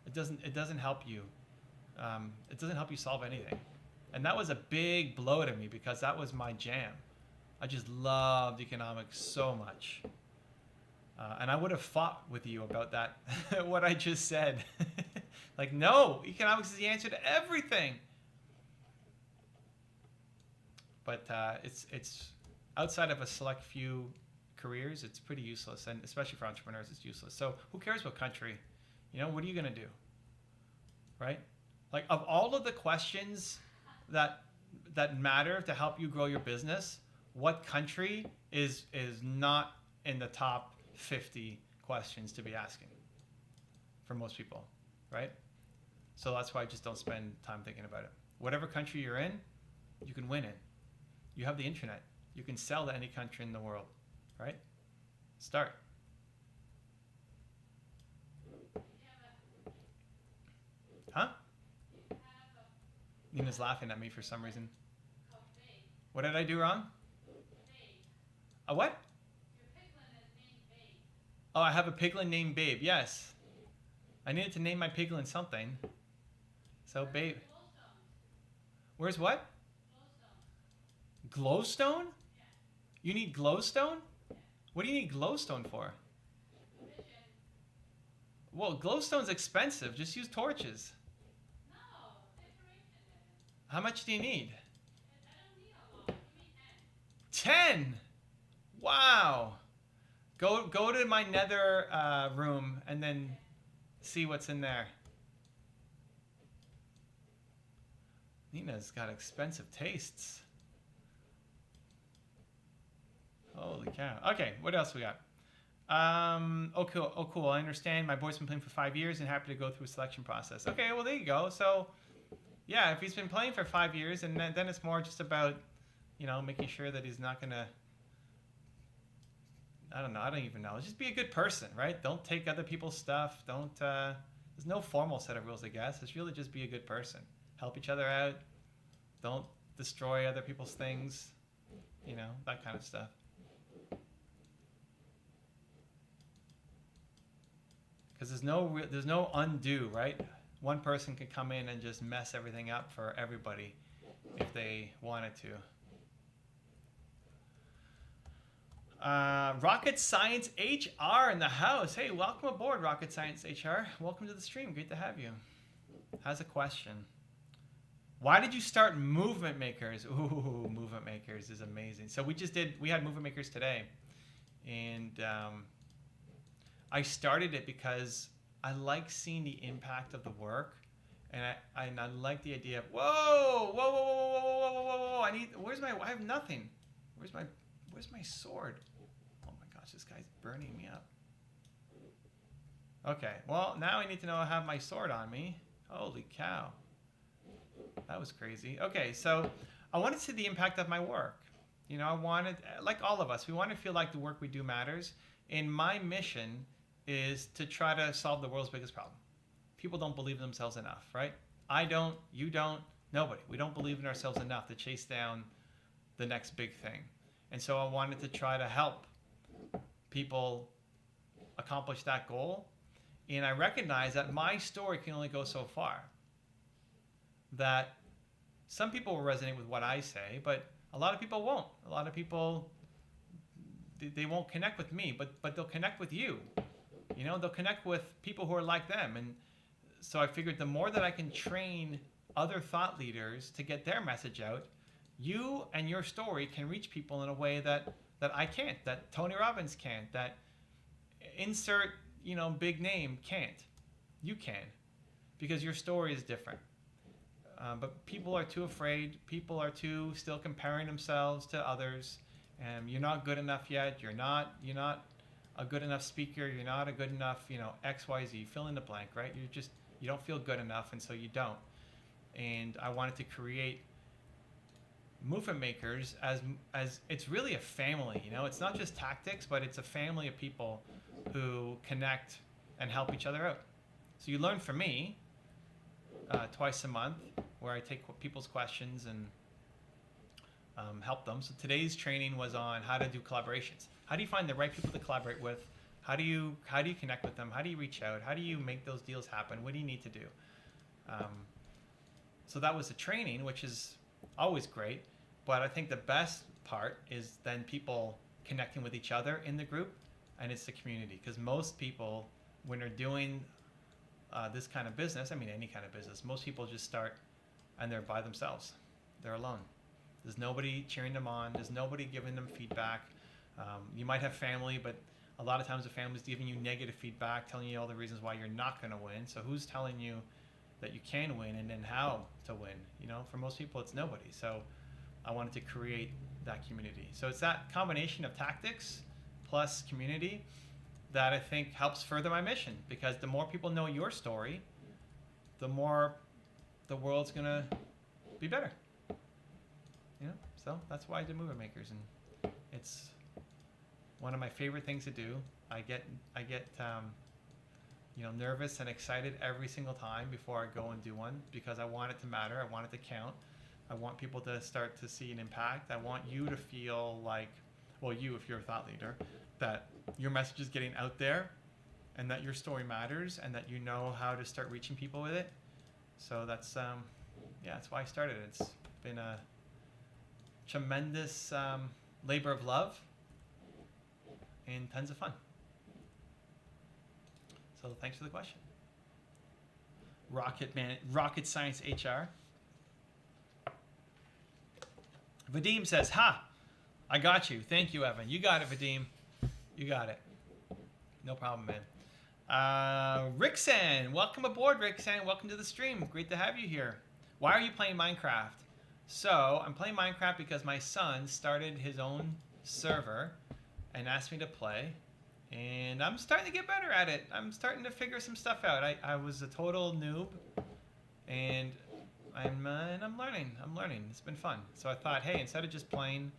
It doesn't help you. It doesn't help you solve anything. And that was a big blow to me because that was my jam. I just loved economics so much. And I would have fought with you about that, what I just said. Like, no, economics is the answer to everything. But it's outside of a select few careers, it's pretty useless. And especially for entrepreneurs, it's useless. So who cares what country? You know, what are you going to do? Right? Like, of all of the questions that matter to help you grow your business, what country is not in the top 50 questions to be asking for most people, right? So that's why I just don't spend time thinking about it. Whatever country you're in, you can win in. You have the internet. You can sell to any country in the world, right? Start. Huh? Nina's laughing at me for some reason. What did I do wrong? A what? Oh, I have a piglin named Babe. Yes. I needed to name my piglin something. So Babe. Where's what? Glowstone? You need glowstone? What do you need glowstone for? Well, glowstone's expensive. Just use torches. How much do you need? 10. Wow. Go to my nether room and then see what's in there. Nina's got expensive tastes. Holy cow. Okay, what else we got? Oh cool. I understand. My boy's been playing for 5 years and happy to go through a selection process. Okay, well there you go. So, yeah, if he's been playing for 5 years, and then it's more just about, you know, making sure that he's not gonna. I don't know. I don't even know. Just be a good person, right? Don't take other people's stuff. Don't. There's no formal set of rules, I guess. It's really just be a good person. Help each other out. Don't destroy other people's things. You know, that kind of stuff. Because there's no undo, right? One person could come in and just mess everything up for everybody if they wanted to. Rocket Science HR in the house. Hey, welcome aboard, Rocket Science HR. Welcome to the stream. Great to have you. Has a question. Why did you start Movement Makers? Ooh, Movement Makers is amazing. So we had Movement Makers today. And I started it because I like seeing the impact of the work. And I like the idea of, whoa, I have nothing. Where's my sword? Oh my gosh, this guy's burning me up. Okay, well, now I need to know I have my sword on me. Holy cow. That was crazy. Okay, so I wanted to see the impact of my work. You know, I wanted, like all of us, we want to feel like the work we do matters. And my mission is to try to solve the world's biggest problem. People don't believe in themselves enough, right? I don't, you don't, nobody. We don't believe in ourselves enough to chase down the next big thing. And so I wanted to try to help people accomplish that goal. And I recognize that my story can only go so far. That some people will resonate with what I say, but a lot of people won't. A lot of people, they won't connect with me, but they'll connect with you. You know, they'll connect with people who are like them. And so I figured the more that I can train other thought leaders to get their message out, you and your story can reach people in a way that I can't, that Tony Robbins can't, that insert, you know, big name can't. You can, because your story is different. But people are too afraid. People are too still comparing themselves to others. And you're not good enough yet. You're not a good enough speaker. You're not a good enough, you know, X, Y, Z. Fill in the blank, right? You don't feel good enough, and so you don't. And I wanted to create Movement Makers as it's really a family. You know, it's not just tactics, but it's a family of people who connect and help each other out. So you learn from me twice a month, where I take people's questions and help them. So today's training was on how to do collaborations. How do you find the right people to collaborate with? How do you connect with them? How do you reach out? How do you make those deals happen? What do you need to do? So that was the training, which is always great. But I think the best part is then people connecting with each other in the group, and it's the community. Because most people, when they're doing this kind of business, I mean any kind of business, most people just start and they're by themselves. They're alone. There's nobody cheering them on. There's nobody giving them feedback. You might have family, but a lot of times the family's giving you negative feedback, telling you all the reasons why you're not going to win. So who's telling you that you can win and then how to win? You know, for most people, it's nobody. So I wanted to create that community. So it's that combination of tactics plus community that I think helps further my mission, because the more people know your story, the more the world's going to be better. You know, so that's why I did Movement Makers, and it's one of my favorite things to do. I get you know, nervous and excited every single time before I go and do one, because I want it to matter. I want it to count. I want people to start to see an impact. I want you to feel like, well, you, if you're a thought leader, that your message is getting out there and that your story matters and that you know how to start reaching people with it. So that's, yeah, that's why I started. It's been a tremendous labor of love. and tons of fun. So thanks for the question. Rocket Science HR. Vadim says, "Ha, I got you. Thank you, Evan. You got it, Vadim. You got it. No problem, man." Rickson, welcome aboard, Rickson. Welcome to the stream. Great to have you here. Why are you playing Minecraft? So I'm playing Minecraft because my son started his own server and asked me to play. And I'm starting to get better at it. I'm starting to figure some stuff out. I was a total noob, and I'm learning. It's been fun. So I thought, hey, instead of just playing,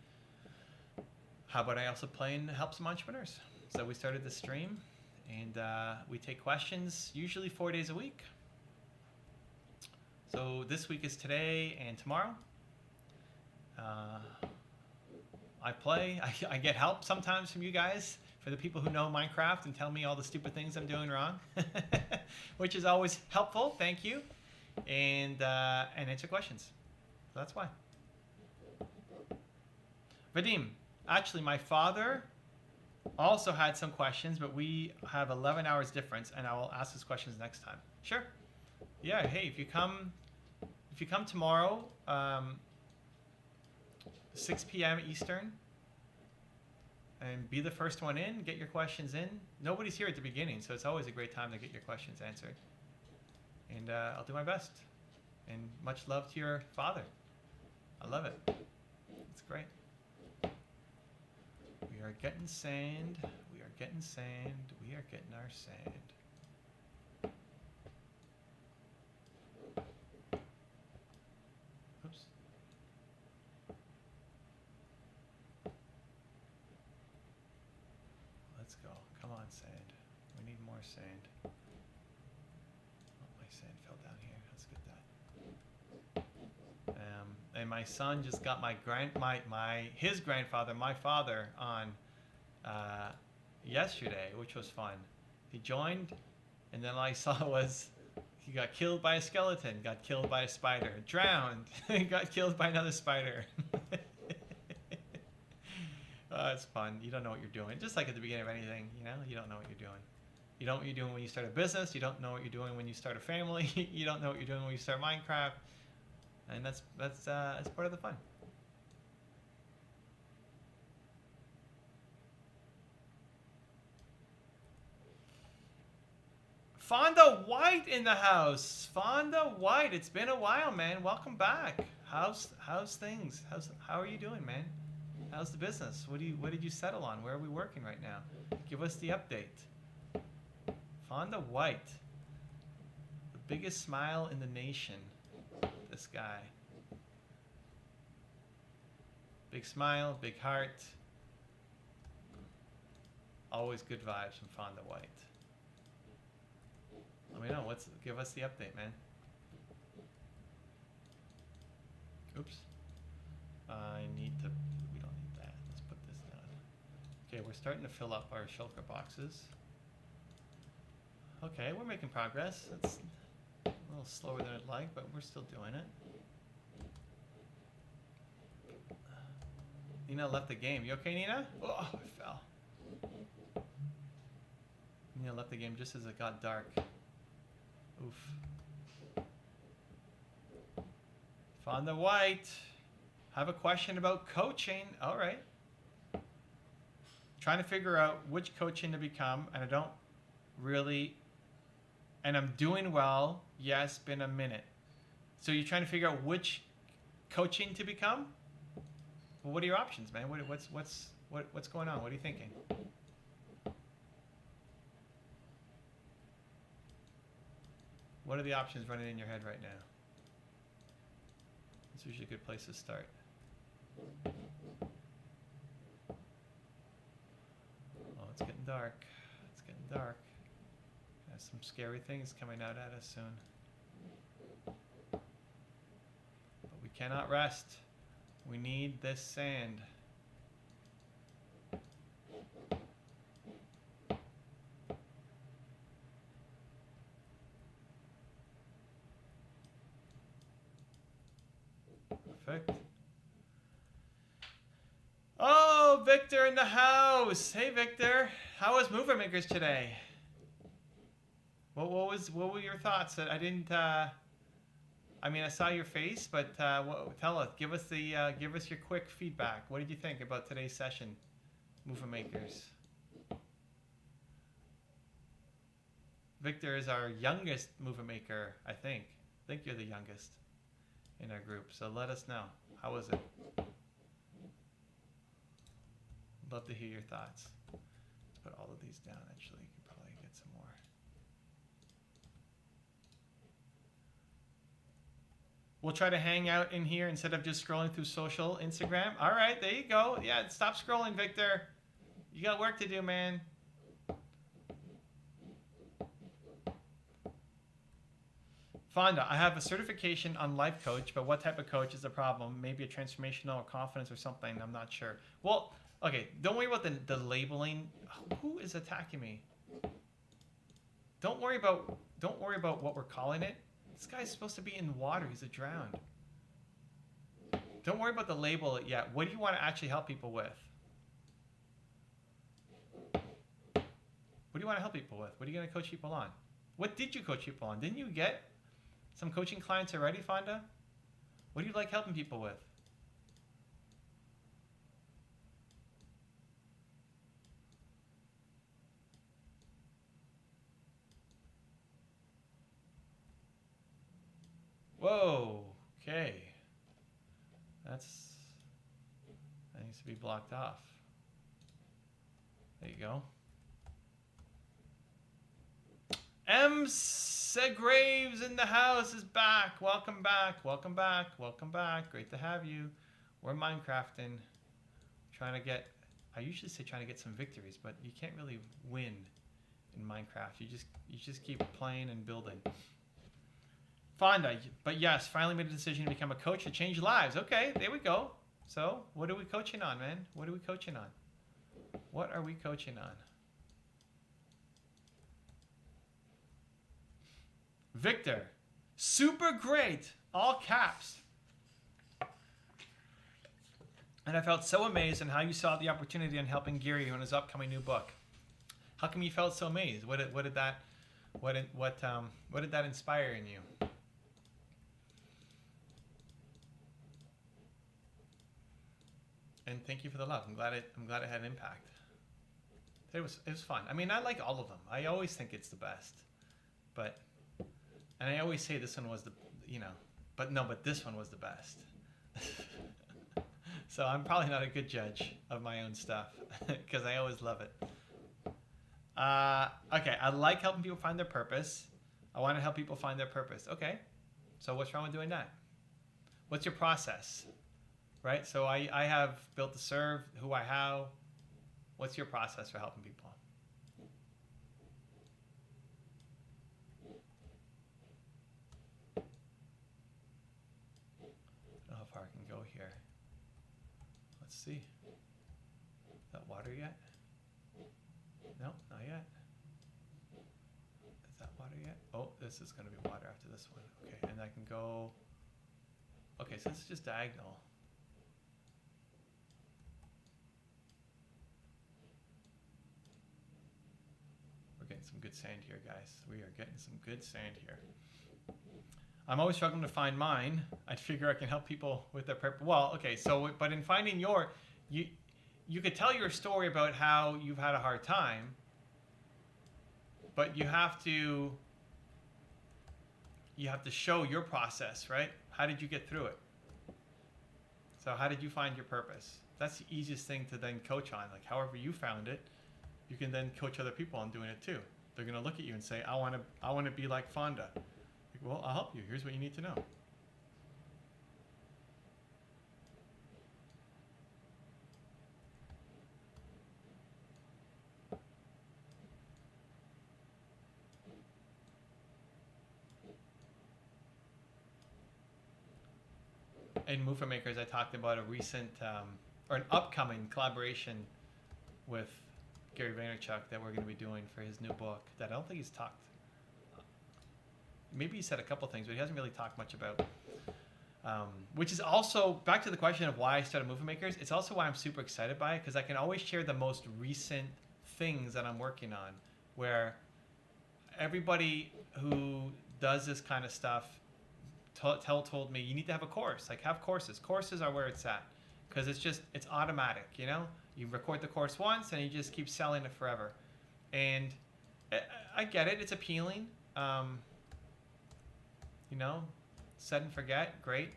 how about I also play and help some entrepreneurs? So we started the stream, and we take questions usually 4 days a week. So this week is today and tomorrow. I play. I get help sometimes from you guys, for the people who know Minecraft and tell me all the stupid things I'm doing wrong, which is always helpful. Thank you, and answer questions. So that's why. Vadim, actually, my father also had some questions, but we have 11 hours difference, and I will ask his questions next time. Sure. Yeah. Hey, if you come tomorrow, 6 p.m. Eastern. And be the first one in, get your questions in. Nobody's here at the beginning, so it's always a great time to get your questions answered. And I'll do my best. And much love to your father. I love it. It's great. We are getting sand. We are getting sand. We are getting our sand. Oops. Let's go. Come on, sand. We need more sand. Oh, my sand fell down here. Let's get that. And my son just got his grandfather, my father, on yesterday, which was fun. He joined, and then all I saw was he got killed by a skeleton, got killed by a spider, drowned, got killed by another spider. It's fun. You don't know what you're doing. Just like at the beginning of anything, you don't know what you're doing. You don't know what you're doing when you start a business. You don't know what you're doing when you start a family. You don't know what you're doing when you start Minecraft. And that's part of the fun. Fonda White in the house. Fonda White. It's been a while, man. Welcome back. How's things? How are you doing, man? How's the business? What did you settle on? Where are we working right now? Give us the update. Fonda White. The biggest smile in the nation. This guy. Big smile, big heart. Always good vibes from Fonda White. Let me know. Give us the update, man. Oops. We don't need that. Let's put this down. Okay, we're starting to fill up our shulker boxes. Okay, we're making progress. It's a little slower than I'd like, but we're still doing it. Nina left the game. You okay, Nina? Oh, I fell. Nina left the game just as it got dark. Oof. Fonda White. Have a question about coaching. All right. Trying to figure out which coaching to become, and I don't really... And I'm doing well. Yes, been a minute. So you're trying to figure out which coaching to become? Well, what are your options, man? What's going on? What are you thinking? What are the options running in your head right now? It's usually a good place to start. Oh, it's getting dark. It's getting dark. There's some scary things coming out at us soon. But we cannot rest. We need this sand. Perfect. Oh, Victor in the house. Hey, Victor. How was Movement Makers today? What were your thoughts? I didn't. I mean, I saw your face, but tell us. Give us your quick feedback. What did you think about today's session, Movement Makers? Victor is our youngest movement maker, I think. I think you're the youngest in our group. So let us know. How was it? Love to hear your thoughts. Let's put all of these down, actually. You could probably get some more. We'll try to hang out in here instead of just scrolling through social Instagram. All right, there you go. Yeah, stop scrolling, Victor. You got work to do, man. Fonda, I have a certification on life coach, but what type of coach is the problem? Maybe a transformational or confidence or something. I'm not sure. Well, okay, don't worry about the labeling. Who is attacking me? Don't worry about what we're calling it. This guy's supposed to be in water. He's drowned. Don't worry about the label yet. What do you want to actually help people with? What do you want to help people with? What are you going to coach people on? What did you coach people on? Didn't you get some coaching clients already, Fonda? What do you like helping people with? Whoa, okay. That needs to be blocked off. There you go. M. Segraves in the house is back. Welcome back. Welcome back. Welcome back. Great to have you. We're Minecrafting. Trying to get, I usually say trying to get some victories, but you can't really win in Minecraft. You just keep playing and building. Fonda, but yes, finally made a decision to become a coach to change lives. Okay, there we go. So, what are we coaching on, man? What are we coaching on? What are we coaching on? Victor, super great, all caps. And I felt so amazed in how you saw the opportunity in helping Gary on his upcoming new book. How come you felt so amazed? What did that inspire in you? And thank you for the love. I'm glad it had an impact. It was fun. I mean, I like all of them. I always think it's the best, and I always say this one was but this one was the best. So I'm probably not a good judge of my own stuff because I always love it. Okay, I like helping people find their purpose. I want to help people find their purpose. Okay, so what's wrong with doing that? What's your process? Right, so I have built to serve who I have. What's your process for helping people? I don't know how far I can go here. Let's see. Is that water yet? No, not yet. Is that water yet? Oh, this is going to be water after this one. Okay, and I can go. Okay, so this is just diagonal. Getting some good sand here, guys. We are getting some good sand here. I'm always struggling to find mine. I figure I can help people with their purpose. Well, okay, so but in finding you could tell your story about how you've had a hard time, but you have to show your process, right? How did you get through it? So how did you find your purpose? That's the easiest thing to then coach on. Like however you found it, you can then coach other people on doing it too. They're gonna look at you and say, I wanna be like Fonda. Like, well, I'll help you. Here's what you need to know. In Movement Makers, I talked about a recent or an upcoming collaboration with Gary Vaynerchuk that we're going to be doing for his new book that I don't think he's talked. Maybe he said a couple things, but he hasn't really talked much about. Which is also back to the question of why I started Movie Makers. It's also why I'm super excited by it, because I can always share the most recent things that I'm working on, where everybody who does this kind of stuff told me you need to have a course. Like, have courses. Courses are where it's at, because it's automatic. You know, you record the course once and you just keep selling it forever. And I get it. It's appealing. You know, set and forget, great.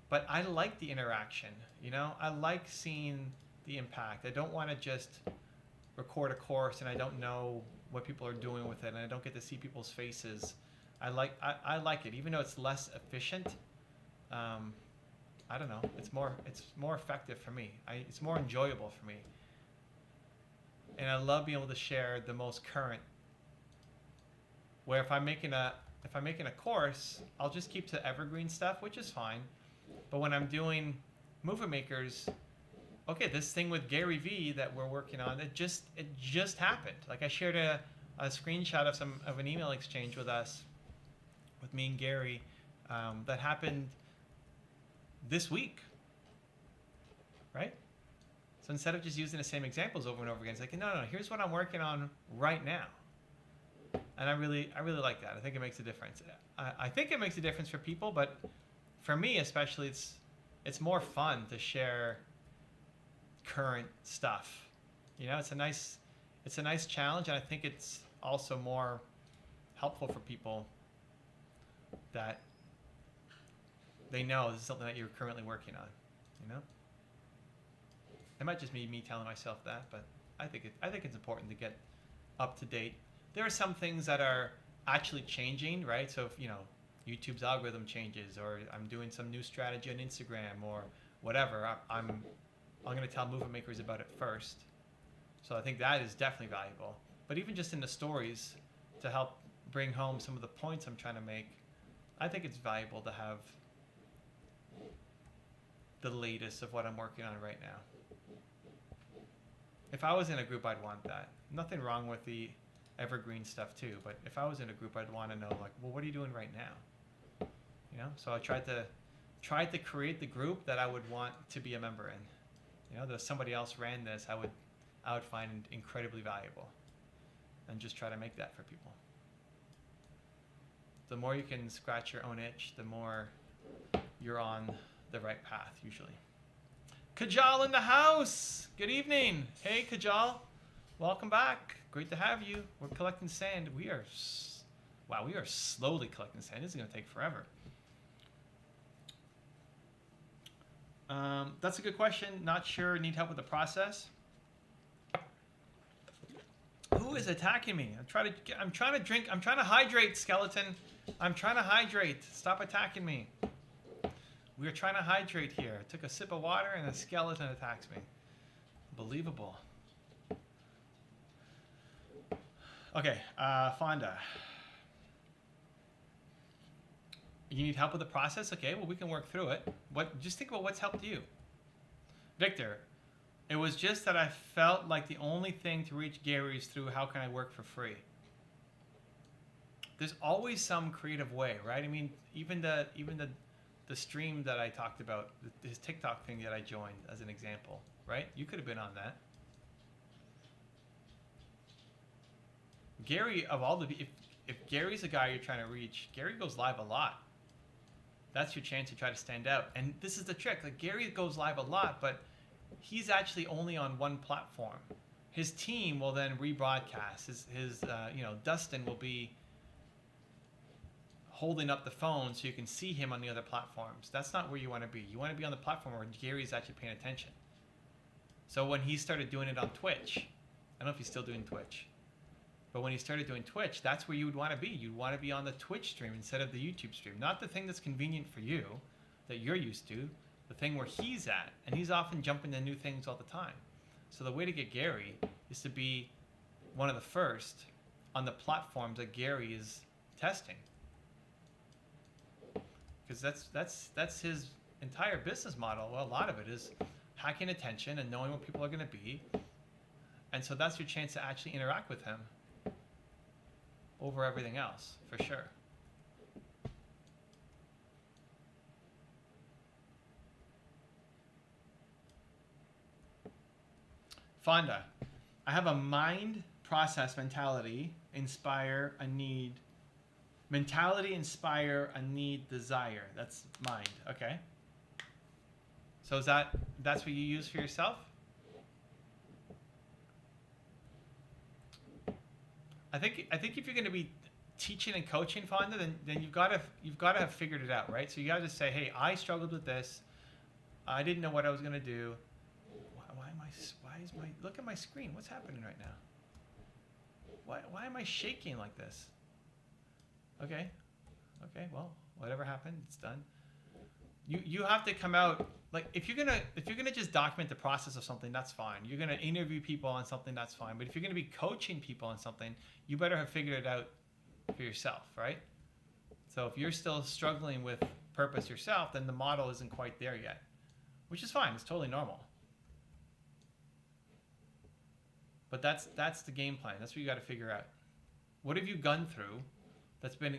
But I like the interaction. You know, I like seeing the impact. I don't want to just record a course and I don't know what people are doing with it, and I don't get to see people's faces. I like it, even though it's less efficient. I don't know. It's more effective for me. It's more enjoyable for me. And I love being able to share the most current. Where if I'm making a course, I'll just keep to evergreen stuff, which is fine. But when I'm doing Movie Makers, okay, this thing with Gary V that we're working on, it just happened. Like, I shared a screenshot of an email exchange with me and Gary, that happened this week, right? So instead of just using the same examples over and over again, it's like, no, here's what I'm working on right now. And I really like that. I think it makes a difference. I think it makes a difference for people, but for me especially, it's more fun to share current stuff. You know, it's a nice challenge, and I think it's also more helpful for people that they know this is something that you're currently working on. You know, it might just be me telling myself that, but I think it's important to get up to date. There are some things that are actually changing, right? So if, you know, YouTube's algorithm changes, or I'm doing some new strategy on Instagram or whatever, I'm going to tell Movie Makers about it first. So I think that is definitely valuable. But even just in the stories, to help bring home some of the points I'm trying to make, I think it's valuable to have the latest of what I'm working on right now. If I was in a group, I'd want that. Nothing wrong with the evergreen stuff too, but if I was in a group, I'd want to know, like, well, what are you doing right now? You know, so I tried to create the group that I would want to be a member in. You know, that if somebody else ran this, I would find incredibly valuable, and just try to make that for people. The more you can scratch your own itch, the more you're on the right path, usually. Kajal in the house. Good evening. Hey, Kajal. Welcome back. Great to have you. We're collecting sand. We are slowly collecting sand. This is going to take forever. That's a good question. Not sure. Need help with the process. Who is attacking me? I'm trying to drink. I'm trying to hydrate, skeleton. I'm trying to hydrate. Stop attacking me. We are trying to hydrate here. I took a sip of water and a skeleton attacks me. Unbelievable. Okay, Fonda. You need help with the process? Okay, well, we can work through it. Just think about what's helped you. Victor, it was just that I felt like the only thing to reach Gary is through how can I work for free. There's always some creative way, right? I mean, even the stream that I talked about, his TikTok thing that I joined as an example, right? You could have been on that. Gary, if Gary's a guy you're trying to reach, Gary goes live a lot. That's your chance to try to stand out. And this is the trick. Like, Gary goes live a lot, but he's actually only on one platform. His team will then rebroadcast. Dustin will be holding up the phone so you can see him on the other platforms. That's not where you want to be. You want to be on the platform where Gary's actually paying attention. So when he started doing it on Twitch, I don't know if he's still doing Twitch, but when he started doing Twitch, that's where you would want to be. You'd want to be on the Twitch stream instead of the YouTube stream. Not the thing that's convenient for you, that you're used to, the thing where he's at. And he's often jumping to new things all the time. So the way to get Gary is to be one of the first on the platforms that Gary is testing. Because that's his entire business model. Well, a lot of it is hacking attention and knowing what people are going to be. And so that's your chance to actually interact with him over everything else, for sure. Fonda, I have a mind, process, mentality, inspire, a need. Mentality, inspire, a need, desire. That's mind. Okay. So that's what you use for yourself? I think if you're going to be teaching and coaching, Fonda, then you've got to have figured it out, right? So you got to just say, hey, I struggled with this. I didn't know what I was going to do. Why is my, look at my screen. What's happening right now? Why am I shaking like this? Okay, well, whatever happened, it's done. You have to come out, like, if you're gonna just document the process of something, that's fine. You're gonna interview people on something, that's fine. But if you're gonna be coaching people on something, you better have figured it out for yourself, right? So if you're still struggling with purpose yourself, then the model isn't quite there yet, which is fine. It's totally normal. But that's the game plan. That's what you got to figure out. What have you gone through that's been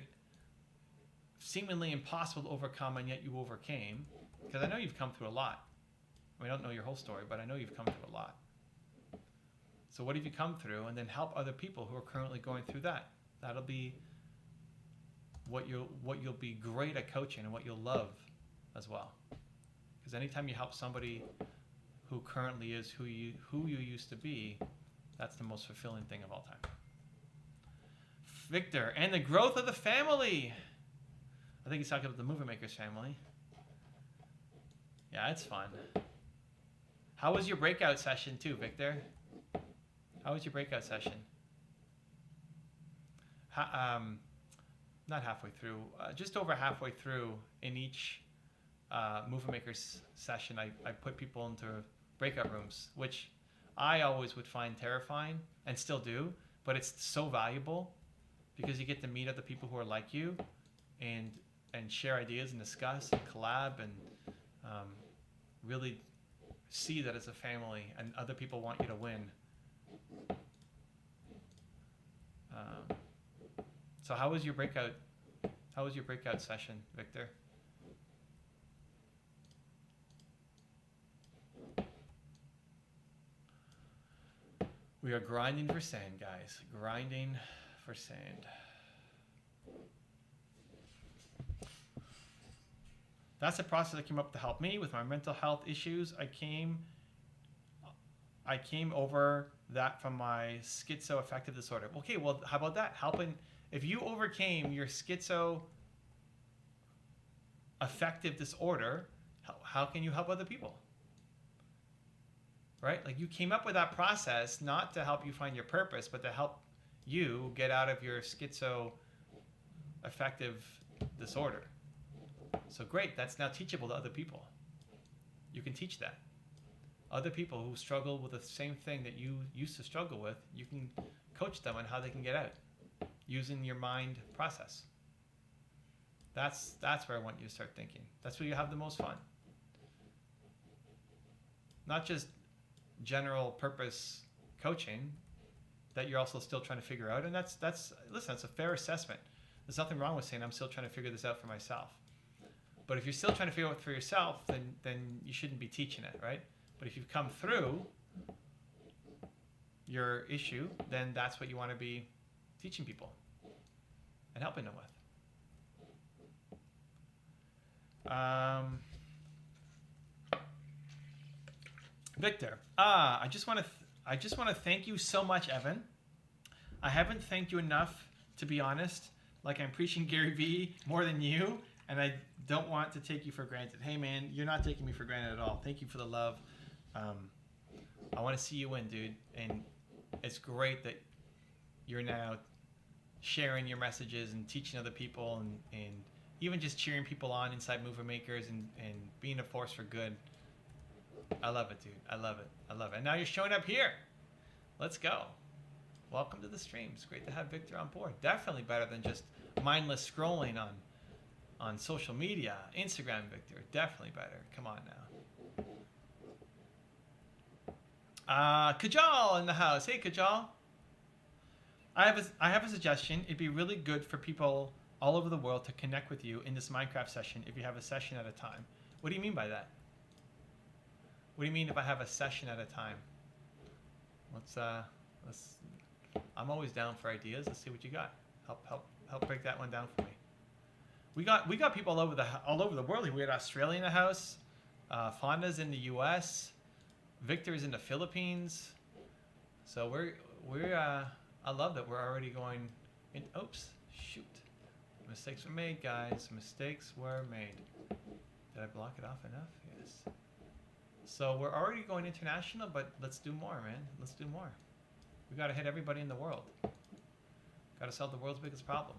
seemingly impossible to overcome, and yet you overcame? Because I know you've come through a lot. I mean, I don't know your whole story, but I know you've come through a lot. So what have you come through? And then help other people who are currently going through that. That'll be what you'll be great at coaching, and what you'll love as well. Because anytime you help somebody who currently is who you used to be, that's the most fulfilling thing of all time. Victor, and the growth of the family. I think he's talking about the Movie Makers family. Yeah, it's fun. How was your breakout session too, Victor? How was your breakout session? Not halfway through, just over halfway through in each Movie Makers session, I put people into breakout rooms, which I always would find terrifying, and still do, but it's so valuable because you get to meet other people who are like you and share ideas and discuss and collab and really see that as a family, and other people want you to win. So how was your breakout session, Victor? We are grinding for sand, guys. Grinding for sand. That's the process that came up to help me with my mental health issues. I came over that from my schizoaffective disorder. Okay, well, how about that? Helping, if you overcame your schizoaffective disorder, how can you help other people? Right? Like, you came up with that process not to help you find your purpose, but to help you get out of your schizoaffective disorder. So great, that's now teachable to other people. You can teach that. Other people who struggle with the same thing that you used to struggle with, you can coach them on how they can get out using your mind process. That's where I want you to start thinking. That's where you have the most fun. Not just general purpose coaching that you're also still trying to figure out. And that's listen, that's a fair assessment. There's nothing wrong with saying I'm still trying to figure this out for myself. But if you're still trying to figure it out for yourself, then you shouldn't be teaching it, right? But if you've come through your issue, then that's what you want to be teaching people and helping them with. Victor, I just want to thank you so much, Evan. I haven't thanked you enough, to be honest. Like, I'm preaching Gary Vee more than you, and I don't want to take you for granted. Hey, man, you're not taking me for granted at all. Thank you for the love. I want to see you win, dude, and it's great that you're now sharing your messages and teaching other people, and even just cheering people on inside Movie Makers and being a force for good. I love it, dude. I love it. I love it. And now you're showing up here. Let's go. Welcome to the stream. It's great to have Victor on board. Definitely better than just mindless scrolling on social media. Instagram, Victor. Definitely better. Come on now. Kajal in the house. Hey, Kajal. I have a suggestion. It'd be really good for people all over the world to connect with you in this Minecraft session if you have a session at a time. What do you mean by that? What do you mean if I have a session at a time? let's. I'm always down for ideas. Let's see what you got. Help break that one down for me. We got people all over the world. We had Australia in the house. Fonda's in the U.S. Victor's in the Philippines. So we're I love that we're already going. Oops, shoot. Mistakes were made, guys. Mistakes were made. Did I block it off enough? Yes. So we're already going international, but let's do more, man. Let's do more. We got to hit everybody in the world. Got to solve the world's biggest problem.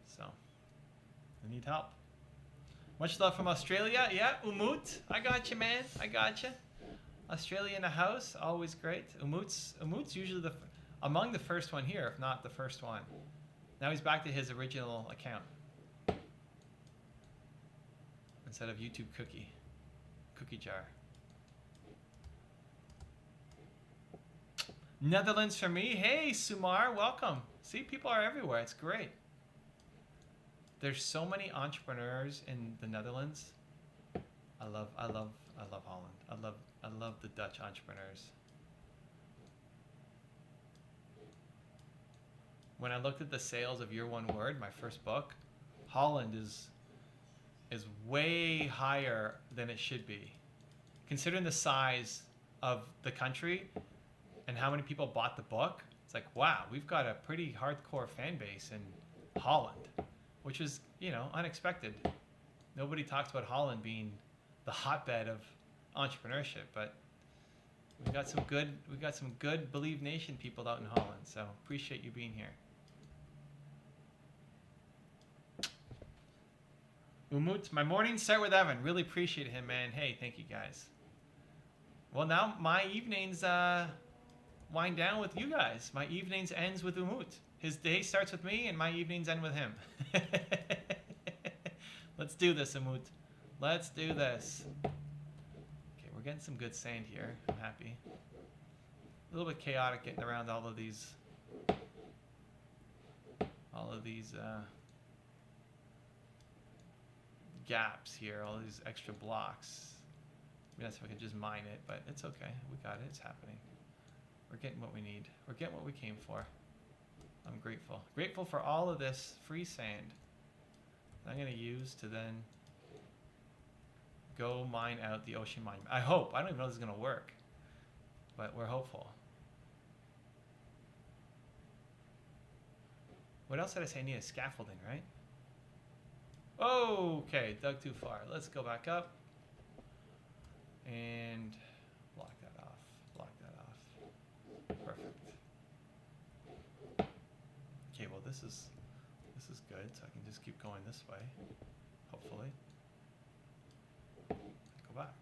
So, we need help. Much love from Australia. Yeah, Umut. I got you, man. I got you. Australia in the house. Always great. Umut's usually among the first one here, if not the first one. Now he's back to his original account. Instead of YouTube cookie jar. Netherlands for me. Hey, Sumar, welcome. See, people are everywhere. It's great. There's so many entrepreneurs in the Netherlands. I love Holland. I love the Dutch entrepreneurs. When I looked at the sales of Your One Word, my first book, Holland is way higher than it should be. Considering the size of the country and how many people bought the book, it's like, wow, we've got a pretty hardcore fan base in Holland, which is, unexpected. Nobody talks about Holland being the hotbed of entrepreneurship, but we got some good Believe Nation people out in Holland, so appreciate you being here. Umut, my mornings start with Evan. Really appreciate him, man. Hey, thank you guys. Well, now my evenings wind down with you guys. My evenings ends with Umut. His day starts with me, and my evenings end with him. Let's do this, Umut. Let's do this. Okay, we're getting some good sand here. I'm happy. A little bit chaotic getting around all of these gaps here, all these extra blocks. Maybe that's if I could just mine it, but it's okay. We got it. It's happening. We're getting what we need. We're getting what we came for. I'm grateful. Grateful for all of this free sand that I'm going to use to then go mine out the ocean mine. I hope. I don't even know if this is going to work, but we're hopeful. What else did I say? I need a scaffolding, right? Okay, dug too far. Let's go back up and block that off. Block that off. Perfect. Okay, well this is good, so I can just keep going this way. Hopefully. Go back.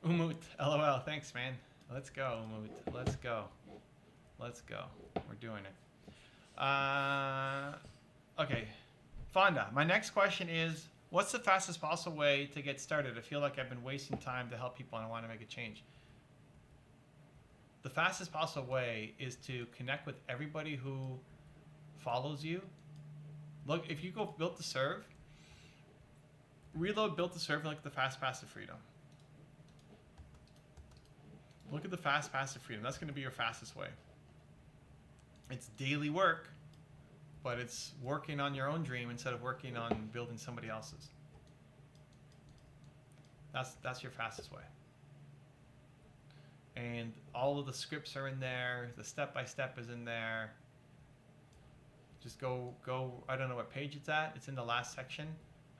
Umut, LOL, thanks, man. Let's go, Umut. Let's go. Let's go. We're doing it. Okay. Fonda, my next question is, what's the fastest possible way to get started? I feel like I've been wasting time to help people and I want to make a change. The fastest possible way is to connect with everybody who follows you. Look, if you go Built to Serve, reload Built to Serve and look at the Fast Path to Freedom. Look at the Fast Path to Freedom. That's going to be your fastest way. It's daily work, but it's working on your own dream instead of working on building somebody else's. That's your fastest way. And all of the scripts are in there. The step-by-step is in there. Just go. I don't know what page it's at. It's in the last section.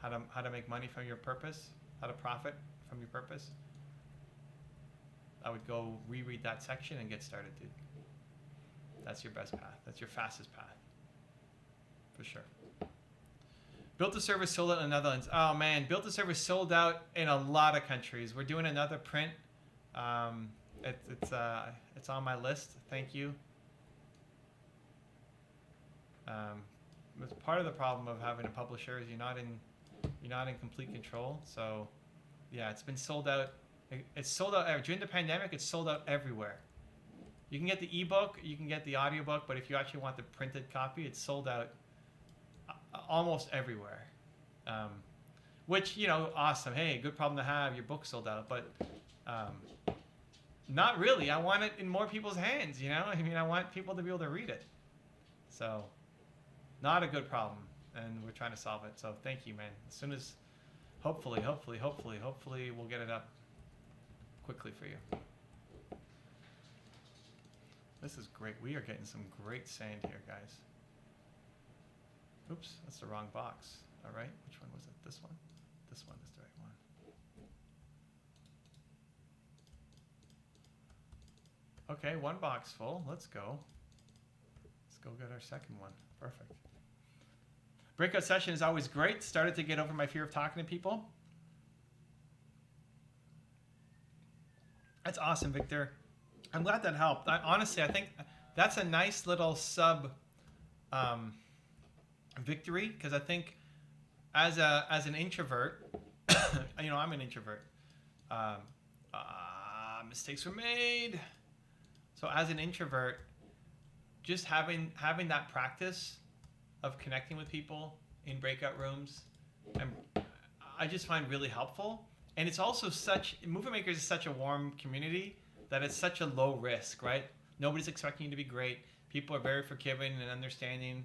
How to make money from your purpose. How to profit from your purpose. I would go reread that section and get started, dude. That's your best path. That's your fastest path. For sure. Built to Serve is sold out in the Netherlands. Oh man, Built to Serve is sold out in a lot of countries. We're doing another print. It's on my list. Thank you. It's part of the problem of having a publisher is you're not in complete control. So yeah, it's been sold out. It's sold out during the pandemic. It's sold out everywhere. You can get the ebook, you can get the audiobook, but if you actually want the printed copy, it's sold out almost everywhere. Which, you know, awesome. Hey, good problem to have. Your book sold out, but not really. I want it in more people's hands, you know? I mean, I want people to be able to read it. So, not a good problem, and we're trying to solve it. So, thank you, man. As soon as, hopefully, we'll get it up quickly for you. This is great. We are getting some great sand here, guys. Oops, that's the wrong box. All right, which one was it? This one? This one is the right one. Okay, one box full. Let's go. Let's go get our second one. Perfect. Breakout session is always great. Started to get over my fear of talking to people. That's awesome, Victor. I'm glad that helped. Honestly, I think that's a nice little sub victory, because I think as an introvert, you know, I'm an introvert. Mistakes were made. So as an introvert, just having that practice of connecting with people in breakout rooms, and I just find really helpful. And it's also Movement Makers is such a warm community that it's such a low risk, right? Nobody's expecting you to be great. People are very forgiving and understanding.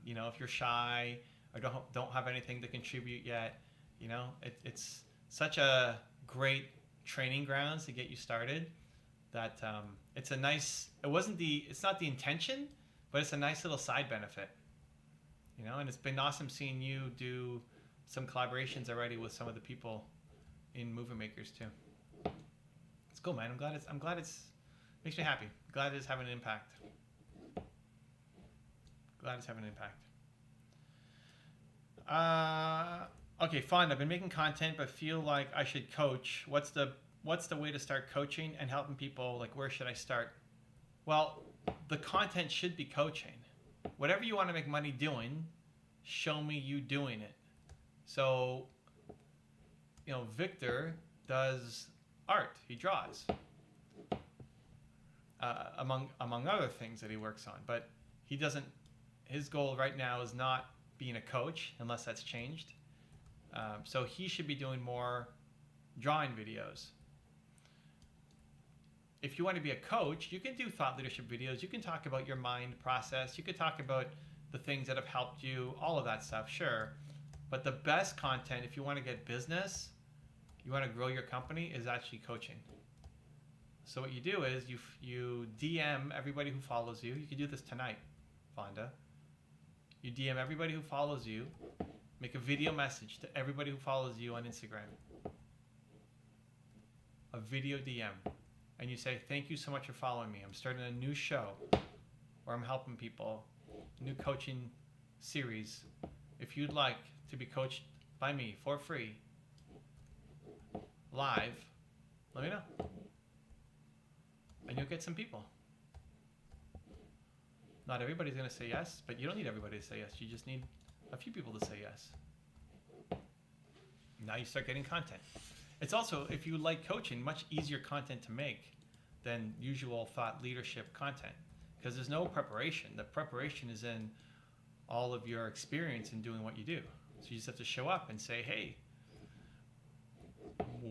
You know, if you're shy or don't have anything to contribute yet, you know, it's such a great training grounds to get you started that it's a nice, it's not the intention, but it's a nice little side benefit, you know. And it's been awesome seeing you do some collaborations already with some of the people in Movement Makers too. It's cool, man. I'm glad it's makes me happy. Glad it's having an impact. Glad it's having an impact. Okay, fine. I've been making content, but feel like I should coach. What's the way to start coaching and helping people? Like, where should I start? Well, the content should be coaching. Whatever you want to make money doing, show me you doing it. So, you know, Victor does art. He draws, among other things that he works on. But he doesn't. His goal right now is not being a coach, unless that's changed. So he should be doing more drawing videos. If you want to be a coach, you can do thought leadership videos. You can talk about your mind process. You could talk about the things that have helped you, all of that stuff, sure. But the best content, if you want to get business, you want to grow your company, is actually coaching. So what you do is you DM everybody who follows you. You can do this tonight, Fonda. You DM everybody who follows you. Make a video message to everybody who follows you on Instagram. A video DM. And you say, thank you so much for following me. I'm starting a new show where I'm helping people. New coaching series. If you'd like to be coached by me for free, live, let me know. And you'll get some people. Not everybody's going to say yes, but you don't need everybody to say yes. You just need a few people to say yes. Now you start getting content. It's also, if you like coaching, much easier content to make than usual thought leadership content, because there's no preparation. The preparation is in all of your experience in doing what you do. So you just have to show up and say, hey,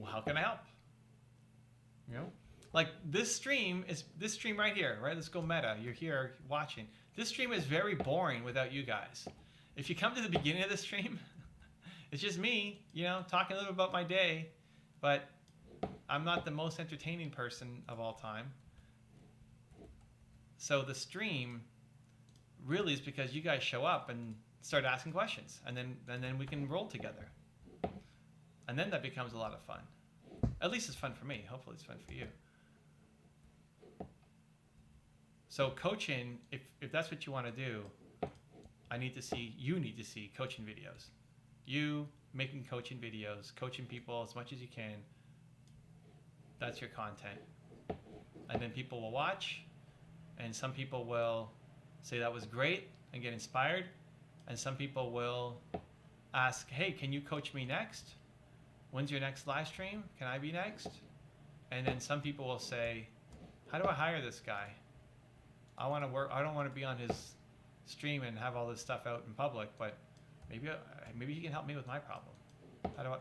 how can I help? You know? Like this stream right here, right? Let's go meta. You're here watching. This stream is very boring without you guys. If you come to the beginning of the stream, it's just me, you know, talking a little about my day, but I'm not the most entertaining person of all time. So the stream really is because you guys show up and start asking questions, and then we can roll together. And then that becomes a lot of fun. At least it's fun for me. Hopefully it's fun for you. So coaching, if that's what you want to do, you need to see coaching videos. You making coaching videos, coaching people as much as you can. That's your content. And then people will watch, and some people will say that was great and get inspired, and some people will ask, hey, can you coach me next? When's your next live stream? Can I be next? And then some people will say, How do I hire this guy? I want to work. I don't want to be on his stream and have all this stuff out in public, but maybe he can help me with my problem.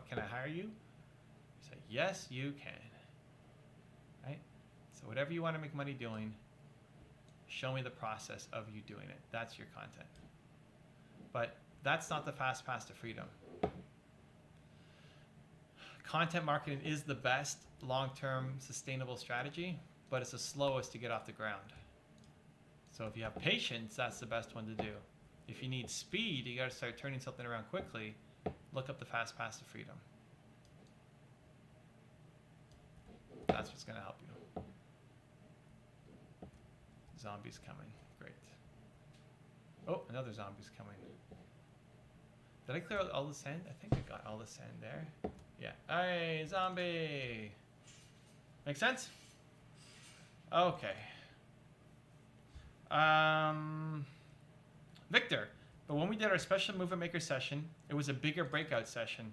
Can I hire you? You say, yes, you can. Right? So whatever you want to make money doing, show me the process of you doing it. That's your content. But that's not the fast path to freedom. Content marketing is the best long-term sustainable strategy, but it's the slowest to get off the ground. So if you have patience, that's the best one to do. If you need speed, you got to start turning something around quickly. Look up the fast path to freedom. That's what's going to help you. Zombies coming. Great. Oh, another zombie's coming. Did I clear out all the sand? I think I got all the sand there. Yeah. Hey, zombie. Make sense? Okay. Victor, but when we did our special movement maker session, it was a bigger breakout session,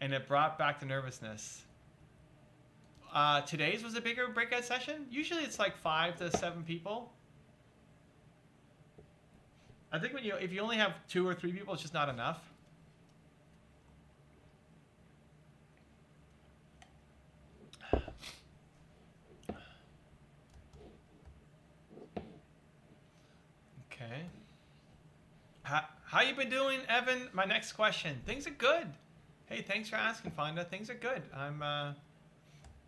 and it brought back the nervousness. Today's was a bigger breakout session. Usually it's like 5 to 7 people. I think if you only have 2 or 3 people, it's just not enough. Okay. How you been doing, Evan? My next question. Things are good. Hey, thanks for asking, Fonda. Things are good. I'm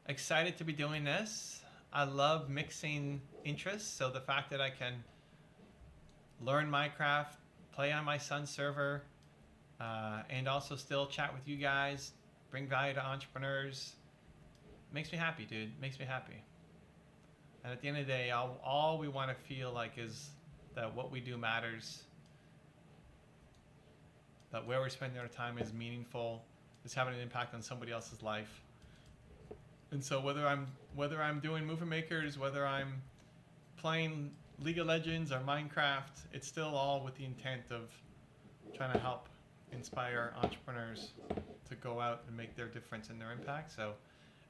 excited to be doing this. I love mixing interests, so the fact that I can learn Minecraft, play on my son's server, and also still chat with you guys, bring value to entrepreneurs, makes me happy, dude. Makes me happy. And at the end of the day, all we want to feel like is that what we do matters, that where we're spending our time is meaningful, is having an impact on somebody else's life. And so whether I'm doing movement makers, whether I'm playing League of Legends or Minecraft, it's still all with the intent of trying to help inspire entrepreneurs to go out and make their difference and their impact. So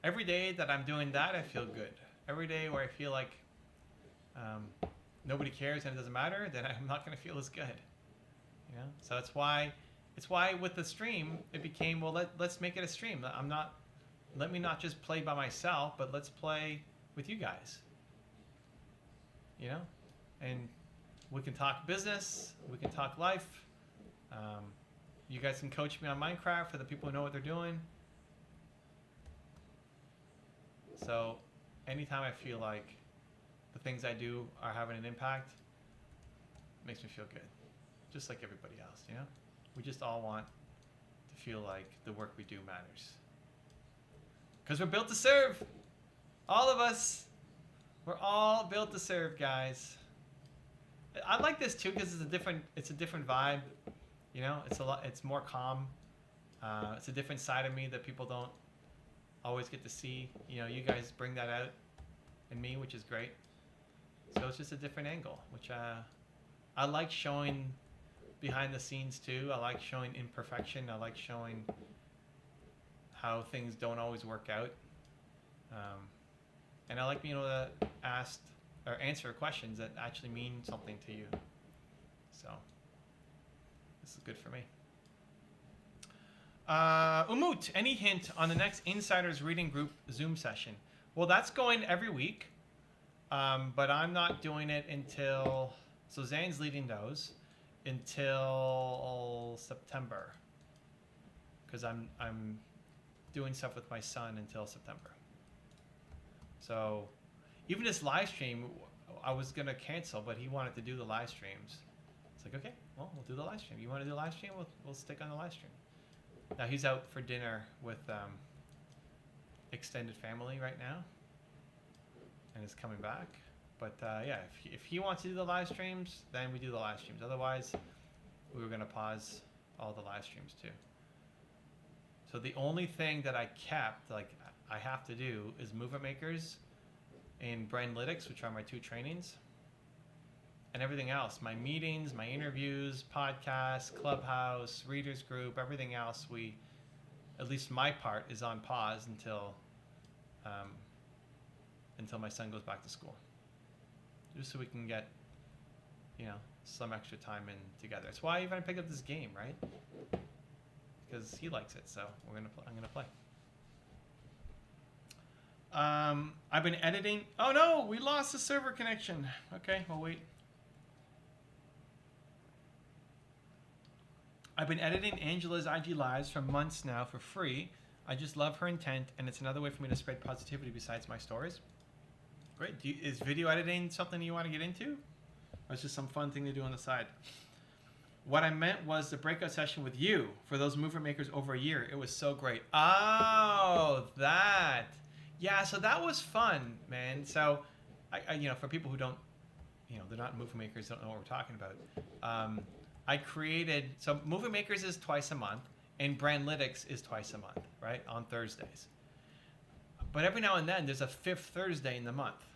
every day that I'm doing that, I feel good. Every day where I feel like nobody cares and it doesn't matter, then I'm not going to feel as good. You know? So it's why with the stream it became, well, let's make it a stream. Let me not just play by myself, but let's play with you guys. You know? And we can talk business, we can talk life. You guys can coach me on Minecraft for the people who know what they're doing. So anytime I feel like the things I do are having an impact, it makes me feel good. Just like everybody else, you know? We just all want to feel like the work we do matters. Because we're built to serve. All of us. We're all built to serve, guys. I like this too because it's a different vibe. You know, it's more calm. It's a different side of me that people don't always get to see. You know, you guys bring that out in me, which is great. So it's just a different angle, which I like showing behind the scenes too. I like showing imperfection. I like showing how things don't always work out. And I like being able to ask or answer questions that actually mean something to you. So this is good for me. Umut, any hint on the next Insiders Reading Group Zoom session? Well, that's going every week, but I'm not doing it until, so Zane's leading those until September, because I'm doing stuff with my son until September. So even this live stream, I was going to cancel, but he wanted to do the live streams. It's like, okay, well, we'll do the live stream. You want to do the live stream? We'll stick on the live stream. Now he's out for dinner with extended family right now, and is coming back. But yeah, if he wants to do the live streams, then we do the live streams. Otherwise, we were going to pause all the live streams too. So the only thing that I kept, like I have to do, is Movement Makers and Brandlytics, which are my 2 trainings. And everything else, my meetings, my interviews, podcasts, Clubhouse, readers group, everything else, at least my part, is on pause until until my son goes back to school. Just so we can get, you know, some extra time in together. That's why even I picked up this game, right? Because he likes it, so I'm gonna play. I've been editing. Oh no, we lost the server connection. Okay, we'll wait. I've been editing Angela's IG lives for months now for free. I just love her intent, and it's another way for me to spread positivity besides my stories. Great. Is video editing something you want to get into? Or is it just some fun thing to do on the side? What I meant was the breakout session with you for those movement makers over a year. It was so great. Oh, that. Yeah, so that was fun, man. So, I you know, for people who don't, you know, they're not movement makers, don't know what we're talking about. I created, so movement makers is twice a month, and Brandlytics is twice a month, right? On Thursdays. But every now and then, there's a 5th Thursday in the month.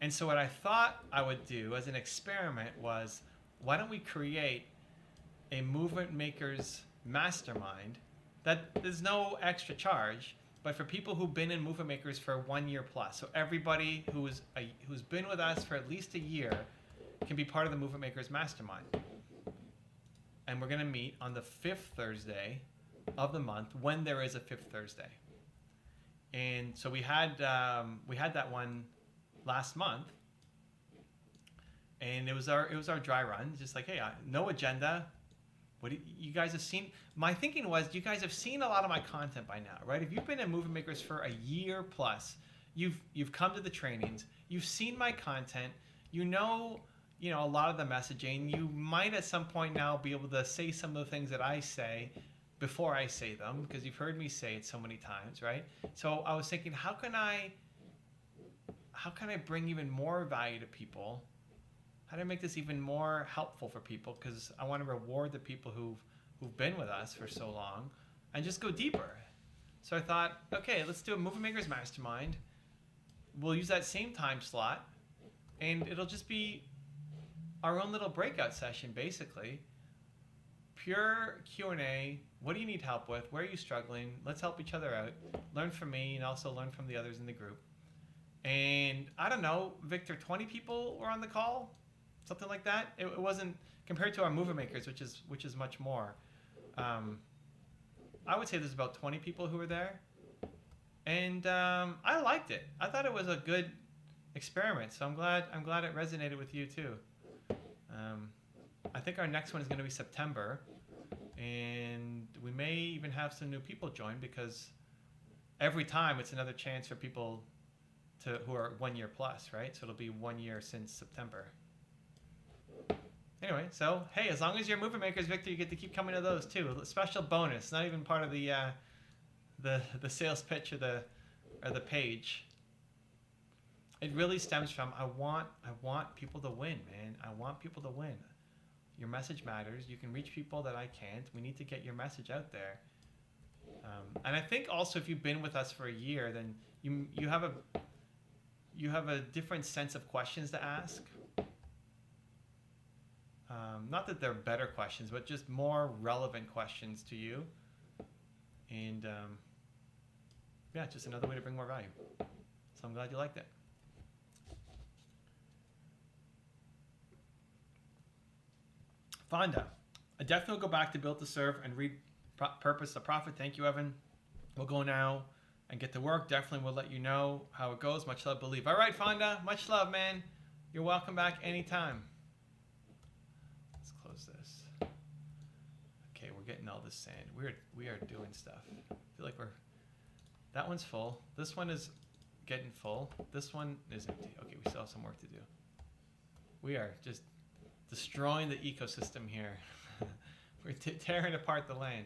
And so what I thought I would do as an experiment was, why don't we create a movement makers mastermind that there's no extra charge, but for people who've been in movement makers for 1 year plus. So everybody who's been with us for at least a year can be part of the movement makers mastermind. And we're going to meet on the 5th Thursday of the month when there is a 5th Thursday. And so we had that one last month, and it was our dry run. Just like, hey, no agenda. What do you guys have seen? My thinking was, you guys have seen a lot of my content by now, right? If you've been in movement makers for a year plus, you've come to the trainings, you've seen my content, you know a lot of the messaging. You might at some point now be able to say some of the things that I say before I say them, because you've heard me say it so many times, right? So I was thinking, how can I bring even more value to people? How do I make this even more helpful for people? Because I want to reward the people who've been with us for so long and just go deeper. So I thought, okay, let's do a Movie Makers Mastermind. We'll use that same time slot, and it'll just be our own little breakout session, basically. Pure Q&A. What do you need help with? Where are you struggling? Let's help each other out. Learn from me and also learn from the others in the group. And I don't know, Victor, 20 people were on the call? Something like that? It wasn't, compared to our movement makers, which is much more. I would say there's about 20 people who were there. And I liked it. I thought it was a good experiment. So I'm glad it resonated with you too. I think our next one is going to be September, and we may even have some new people join, because every time it's another chance for people who are 1 year plus, right? So it'll be 1 year since September. Anyway, so hey, as long as you're movement makers, Victor, you get to keep coming to those too. A special bonus, not even part of the sales pitch or the page. It really stems from I want people to win, man. I want people to win. Your message matters. You can reach people that I can't. We need to get your message out there. And I think also, if you've been with us for a year, then you have a different sense of questions to ask. Not that they're better questions, but just more relevant questions to you. And yeah, just another way to bring more value. So I'm glad you liked it. Fonda, I definitely will go back to Built to Serve and read Purpose to Profit. Thank you, Evan. We'll go now and get to work. Definitely will let you know how it goes. Much love, Believe. All right, Fonda. Much love, man. You're welcome back anytime. Let's close this. Okay, we're getting all this sand. We are doing stuff. I feel like that one's full. This one is getting full. This one is empty. Okay, we still have some work to do. We are just destroying the ecosystem here. We're tearing apart the land.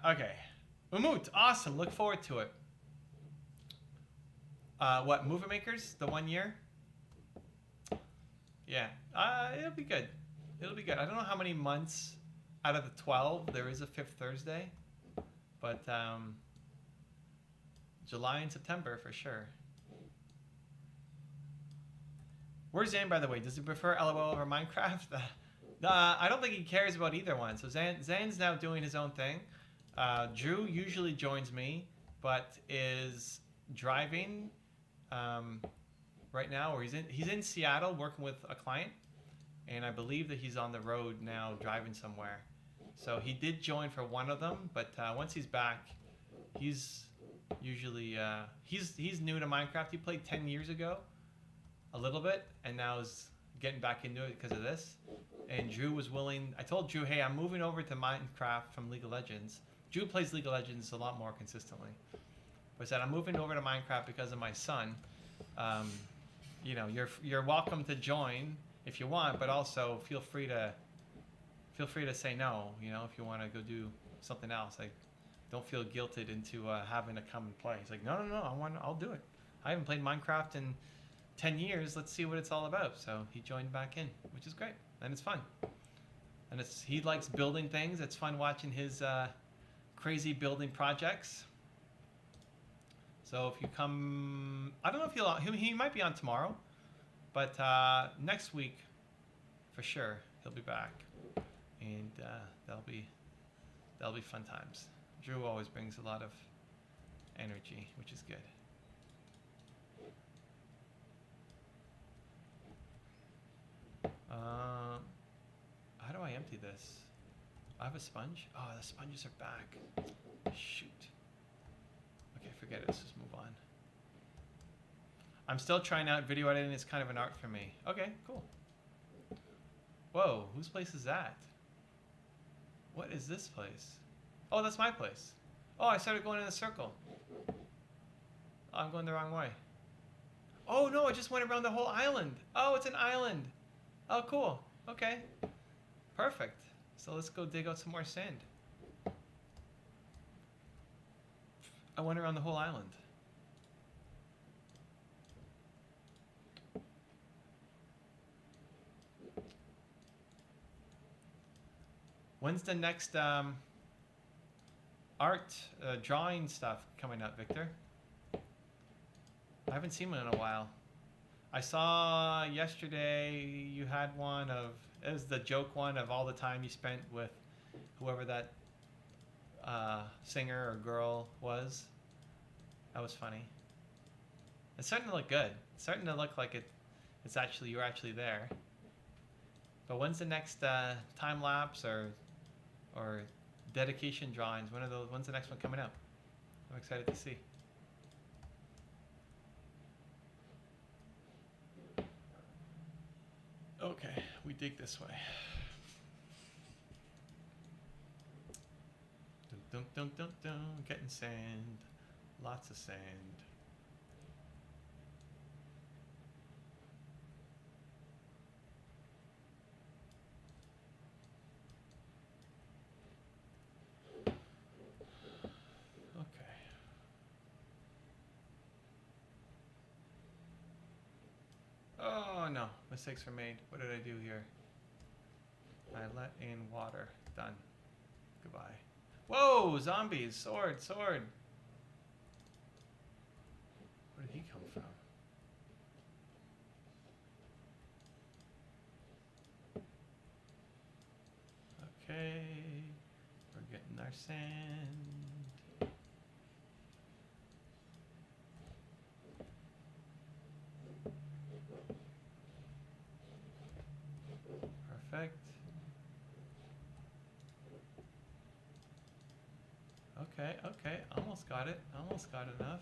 Okay. Umut, awesome. Look forward to it. What, Movie Makers? The 1 year? Yeah. It'll be good. It'll be good. I don't know how many months out of the 12 there is a 5th Thursday, but July and September for sure. Where's Zan, by the way? Does he prefer LOL over Minecraft? I don't think he cares about either one. So Zan's now doing his own thing. Drew usually joins me, but is driving right now, or he's in Seattle working with a client, and I believe that he's on the road now driving somewhere. So he did join for one of them, but once he's back, he's usually he's new to Minecraft. He played 10 years ago, a little bit, and now is getting back into it because of this. And Drew was willing. I told Drew, hey, I'm moving over to Minecraft from League of Legends. Drew plays League of Legends a lot more consistently. But I said, I'm moving over to Minecraft because of my son. You know, you're welcome to join if you want, but also feel free to say no. You know, if you want to go do something else, like don't feel guilted into having to come and play. He's like, no, I'll do it. I haven't played Minecraft in 10 years. Let's see what it's all about. So he joined back in, which is great, and it's fun. And he likes building things. It's fun watching his crazy building projects. So if you come, I don't know if he might be on tomorrow, but next week for sure he'll be back, and that'll be fun times. Drew always brings a lot of energy, which is good. How do I empty this? I have a sponge. Oh, the sponges are back. Shoot. Okay, forget it. Let's just move on. I'm still trying out video editing. It's kind of an art for me. Okay, cool. Whoa, whose place is that? What is this place? Oh, that's my place. Oh, I started going in a circle. Oh, I'm going the wrong way. Oh, no, I just went around the whole island. Oh, it's an island. Oh, cool. Okay. Perfect. So let's go dig out some more sand. I went around the whole island. When's the next art drawing stuff coming up, Victor? I haven't seen one in a while. I saw yesterday you had one of, it was the joke one of all the time you spent with whoever that singer or girl was. That was funny. It's starting to look good. It's starting to look like it's actually, you're actually there. But when's the next time lapse or dedication drawings? When's the next one coming out? I'm excited to see. Okay, we dig this way. Dun, dun, dun, dun, dun. Getting sand. Lots of sand. Okay. Oh no, mistakes were made. What did I do here? I let in water. Done. Goodbye. Whoa, zombies. Sword, sword. Where did he come from? Okay. We're getting our sand. Perfect. Okay, okay. Almost got it. Almost got enough.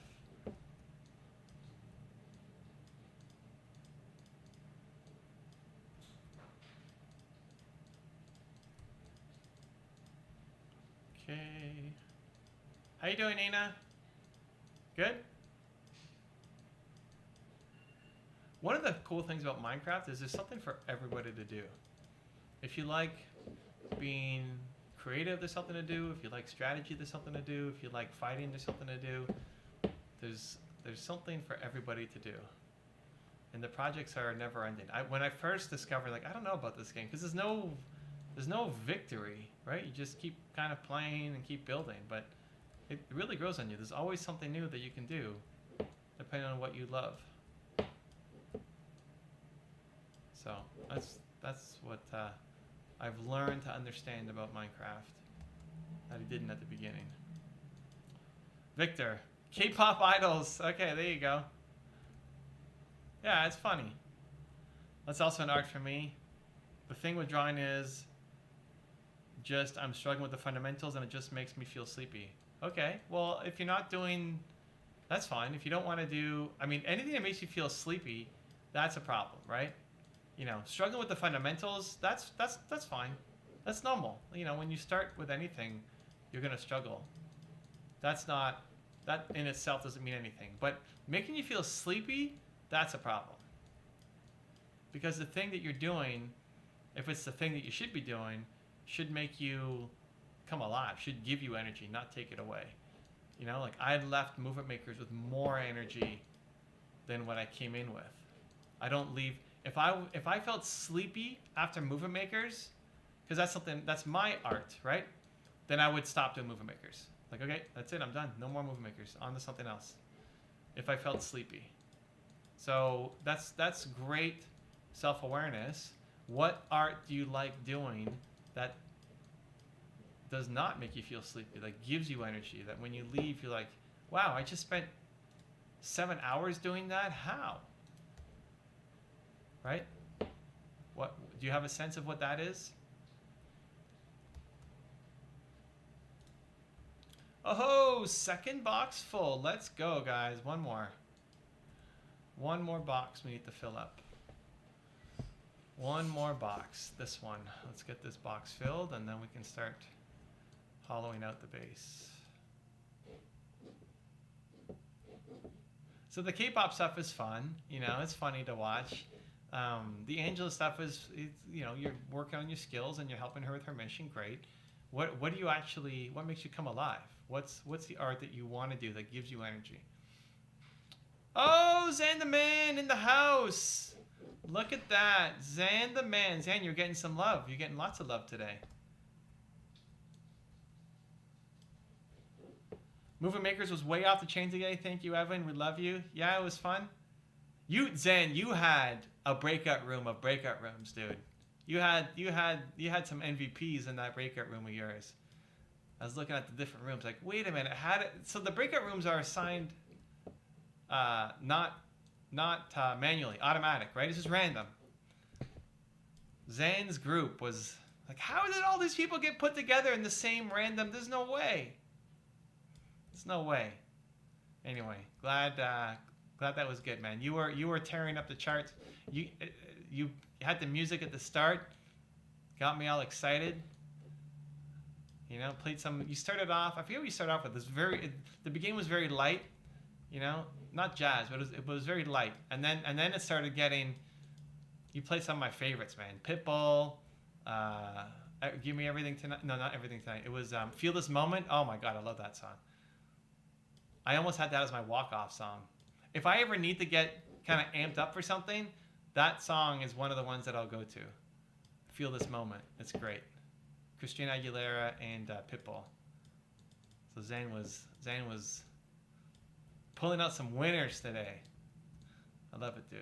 Okay. How you doing, Nina? Good? One of the cool things about Minecraft is there's something for everybody to do. If you like being creative, there's something to do. If you like strategy, there's something to do. If you like fighting, there's something to do. There's something for everybody to do. And the projects are never ending. When I first discovered, like, I don't know about this game, because there's no victory, right? You just keep kind of playing and keep building, but it really grows on you. There's always something new that you can do, depending on what you love. So that's what I've learned to understand about Minecraft that I didn't at the beginning. Victor, K-pop idols. Okay, there you go. Yeah, it's funny. That's also an art for me. The thing with drawing is just I'm struggling with the fundamentals and it just makes me feel sleepy. Okay, well, if you're not doing, that's fine. If you don't want to do, I mean, anything that makes you feel sleepy, that's a problem, right? You know, struggling with the fundamentals, that's fine. That's normal. You know, when you start with anything, you're going to struggle. That's not, that in itself doesn't mean anything. But making you feel sleepy, that's a problem. Because the thing that you're doing, if it's the thing that you should be doing, should make you come alive, should give you energy, not take it away. You know, like I left Movement Makers with more energy than what I came in with. I don't leave, if I felt sleepy after Movement Makers, because that's my art, right? Then I would stop doing Movement Makers. Like, okay, that's it, I'm done. No more Movement Makers. On to something else. If I felt sleepy. So that's great self-awareness. What art do you like doing that does not make you feel sleepy, that gives you energy, that when you leave you're like, wow, I just spent 7 hours doing that? How? Right? What do you have a sense of what that is? Oh, second box full. Let's go, guys. One more. One more box we need to fill up. One more box. This one. Let's get this box filled and then we can start hollowing out the base. So the K-pop stuff is fun. You know, it's funny to watch. The Angela stuff is, you know, you're working on your skills and you're helping her with her mission. Great. What do you actually, what makes you come alive? What's the art that you want to do that gives you energy? Oh, Zan the Man in the house. Look at that. Zan the Man. Zan, you're getting some love. You're getting lots of love today. Movie Makers was way off the chain today. Thank you, Evan. We love you. Yeah, it was fun. Zan, you had a breakout room of breakout rooms, dude. You had some MVPs in that breakout room of yours. I was looking at the different rooms, like, wait a minute, so the breakout rooms are assigned, not manually, automatic, right? It's just random. Zan's group was like, how did all these people get put together in the same random? There's no way. There's no way. Anyway, glad that was good, man. You were tearing up the charts. You had the music at the start, got me all excited. You know, played some. You started off. I forget what you started off with. The beginning was very light. You know, not jazz, but it was very light. And then it started getting. You played some of my favorites, man. Pitbull, Give Me Everything Tonight. No, not Everything Tonight. It was Feel This Moment. Oh my God, I love that song. I almost had that as my walk-off song. If I ever need to get kind of amped up for something, that song is one of the ones that I'll go to. Feel This Moment. It's great. Christina Aguilera and Pitbull. So Zane was pulling out some winners today. I love it, dude.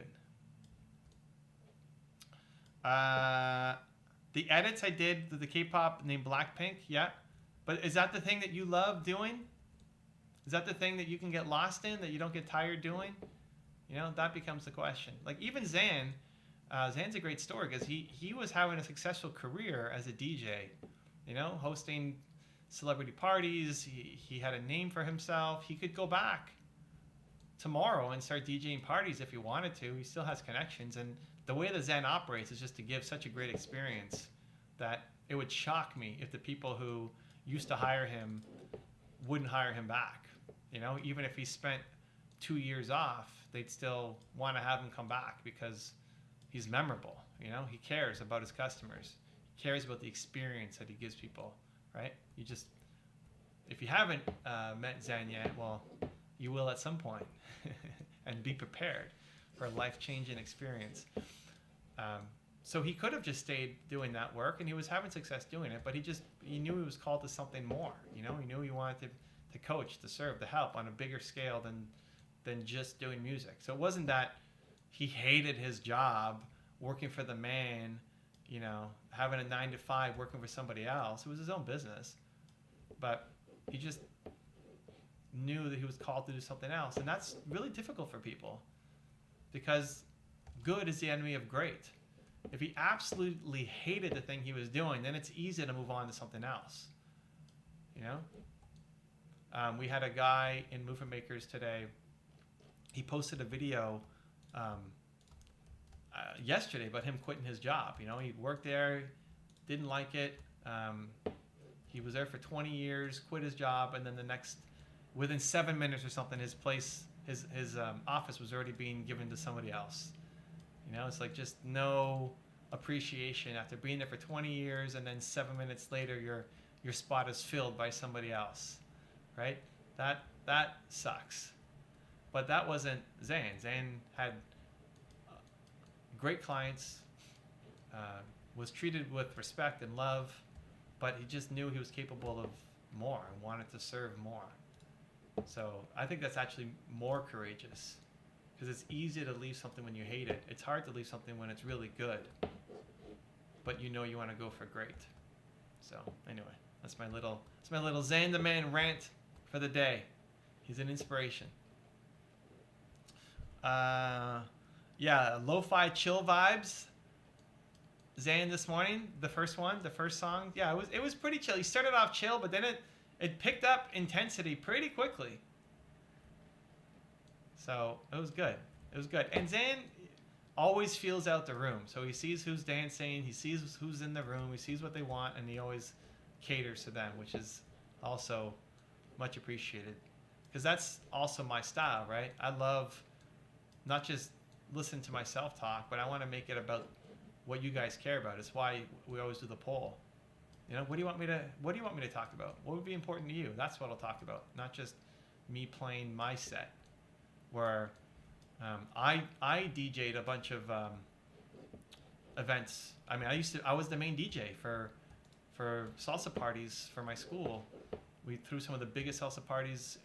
The edits I did with the K-pop named Blackpink, yeah. But is that the thing that you love doing? Is that the thing that you can get lost in, that you don't get tired doing? You know, that becomes the question. Like even Zan, Zan's a great story because he was having a successful career as a DJ, you know, hosting celebrity parties. He had a name for himself. He could go back tomorrow and start DJing parties if he wanted to. He still has connections. And the way that Zan operates is just to give such a great experience that it would shock me if the people who used to hire him wouldn't hire him back. You know, even if he spent 2 years off, they'd still want to have him come back because he's memorable. You know, he cares about his customers. He cares about the experience that he gives people, right? If you haven't met Zan yet, well, you will at some point. And be prepared for a life-changing experience. So he could have just stayed doing that work, and he was having success doing it, but he knew he was called to something more. You know, he knew he wanted to coach, to serve, to help on a bigger scale than just doing music. So it wasn't that he hated his job, working for the man, you know, having a 9-to-5, working for somebody else. It was his own business. But he just knew that he was called to do something else. And that's really difficult for people because good is the enemy of great. If he absolutely hated the thing he was doing, then it's easy to move on to something else. You know? We had a guy in Movement Makers today. He posted a video yesterday about him quitting his job. You know, he worked there, didn't like it. He was there for 20 years, quit his job, and then within 7 minutes or something, his office was already being given to somebody else. You know, it's like just no appreciation after being there for 20 years, and then 7 minutes later, your spot is filled by somebody else, right? That sucks. But that wasn't Zan. Zan had great clients, was treated with respect and love, but he just knew he was capable of more and wanted to serve more. So I think that's actually more courageous, because it's easy to leave something when you hate it. It's hard to leave something when it's really good, but you know you want to go for great. So anyway, that's my little Zan the Man rant for the day. He's an inspiration. Yeah, lo-fi chill vibes. Zan this morning, the first song. Yeah, it was pretty chill. He started off chill, but then it picked up intensity pretty quickly. So it was good. It was good. And Zan always feels out the room. So he sees who's dancing, he sees who's in the room, he sees what they want, and he always caters to them, which is also much appreciated. Because that's also my style, right? I love not just listen to myself talk, but I want to make it about what you guys care about. It's why we always do the poll. You know, what do you want me to talk about? What would be important to you? That's what I'll talk about, not just me playing my set. Where I DJ'd a bunch of events. I mean, I was the main DJ for salsa parties for my school. We threw some of the biggest salsa parties,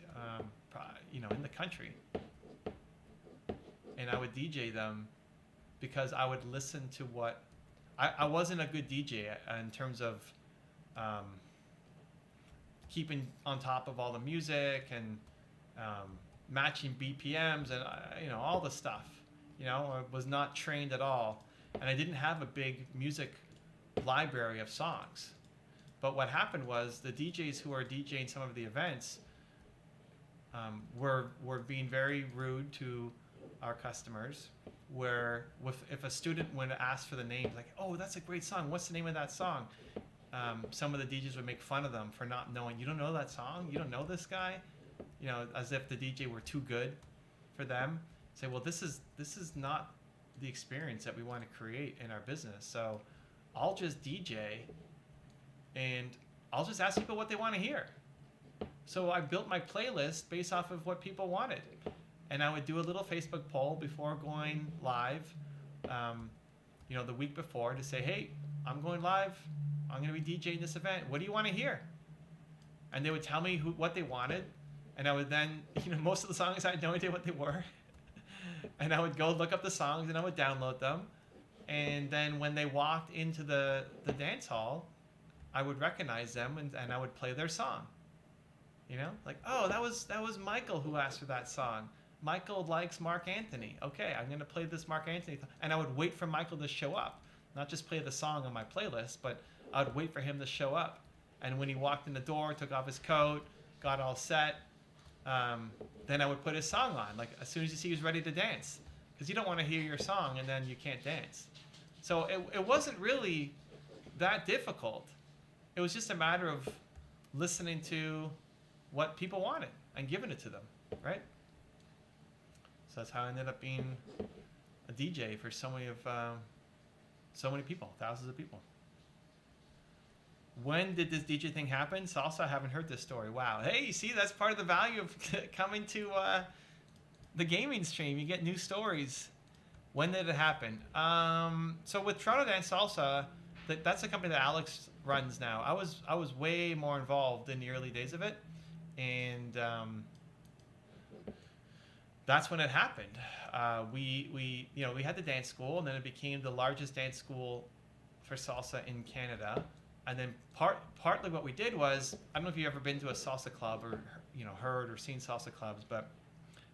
in the country. And I would DJ them because I would listen to what... I wasn't a good DJ in terms of keeping on top of all the music and matching BPMs and, all the stuff. I was not trained at all. And I didn't have a big music library of songs. But what happened was the DJs who are DJing some of the events were being very rude to our customers, where if a student would ask for the name, like, oh, that's a great song, what's the name of that song? Some of the DJs would make fun of them for not knowing. You don't know that song? You don't know this guy? As if the DJ were too good for them. Say, well, this is not the experience that we want to create in our business. So I'll just DJ and I'll just ask people what they want to hear. So I built my playlist based off of what people wanted. And I would do a little Facebook poll before going live, the week before, to say, hey, I'm going live. I'm going to be DJing this event. What do you want to hear? And they would tell me what they wanted. And I would then, most of the songs I had no idea what they were. And I would go look up the songs and I would download them. And then when they walked into the dance hall, I would recognize them and I would play their song. Like, oh, that was Michael who asked for that song. Michael likes Mark Anthony. Okay, I'm going to play this Mark Anthony. And I would wait for Michael to show up. Not just play the song on my playlist, but I would wait for him to show up. And when he walked in the door, took off his coat, got all set, then I would put his song on. Like, as soon as you see he's ready to dance. Because you don't want to hear your song and then you can't dance. So it wasn't really that difficult. It was just a matter of listening to what people wanted and giving it to them, right? So that's how I ended up being a DJ for so many people, thousands of people. When did this DJ thing happen? Salsa, I haven't heard this story. Wow. Hey, you see, that's part of the value of coming to the gaming stream. You get new stories. When did it happen? So with Toronto Dance Salsa, that's a company that Alex runs now. I was way more involved in the early days of it, and that's when it happened. We had the dance school, and then it became the largest dance school for salsa in Canada. And then partly what we did was, I don't know if you've ever been to a salsa club or heard or seen salsa clubs, but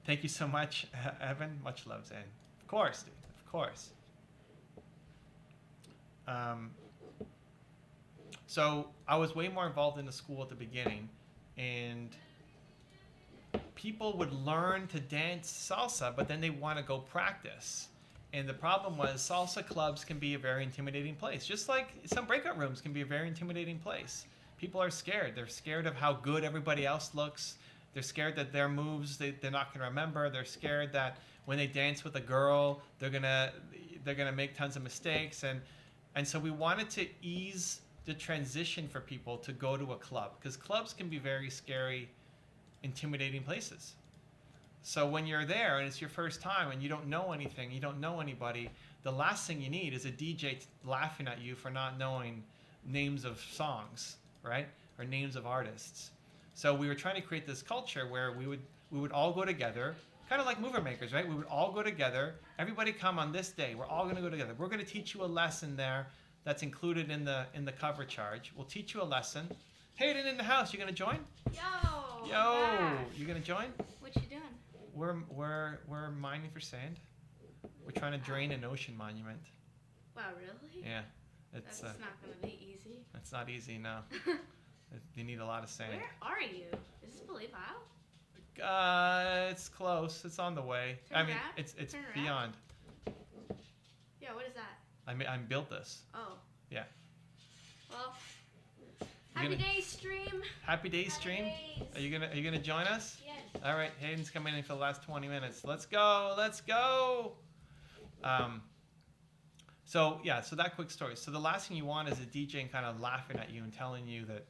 thank you so much, Evan. Much love, Zane. Of course, dude. Of course. So I was way more involved in the school at the beginning, and people would learn to dance salsa, but then they want to go practice. And the problem was salsa clubs can be a very intimidating place, just like some breakout rooms can be a very intimidating place. People are scared. They're scared of how good everybody else looks. They're scared that their moves they're not going to remember. They're scared that when they dance with a girl, they're gonna make tons of mistakes. And so we wanted to ease the transition for people to go to a club, because clubs can be very scary, intimidating places. So when you're there and it's your first time and you don't know anything, you don't know anybody, the last thing you need is a DJ laughing at you for not knowing names of songs, right? Or names of artists. So we were trying to create this culture where we would all go together, kind of like mover makers, right? We would all go together. Everybody come on this day. We're all going to go together. We're going to teach you a lesson there that's included in the cover charge. We'll teach you a lesson. Hayden in the house, you going to join? Yo, you going to join? What you doing? We're mining for sand. We're trying to drain an ocean monument. Wow, really? Yeah. That's not going to be easy. It's not easy, no. You need a lot of sand. Where are you? Is this Believe Isle? It's close. It's on the way. Turn around? It's Turn beyond. Yeah, what is that? I built this. Oh. Yeah. Well, happy days stream. Happy days stream. Days. Are you gonna join us? Yes. All right, Hayden's coming in for the last 20 minutes. Let's go. Let's go. So that quick story. So the last thing you want is a DJ kind of laughing at you and telling you that,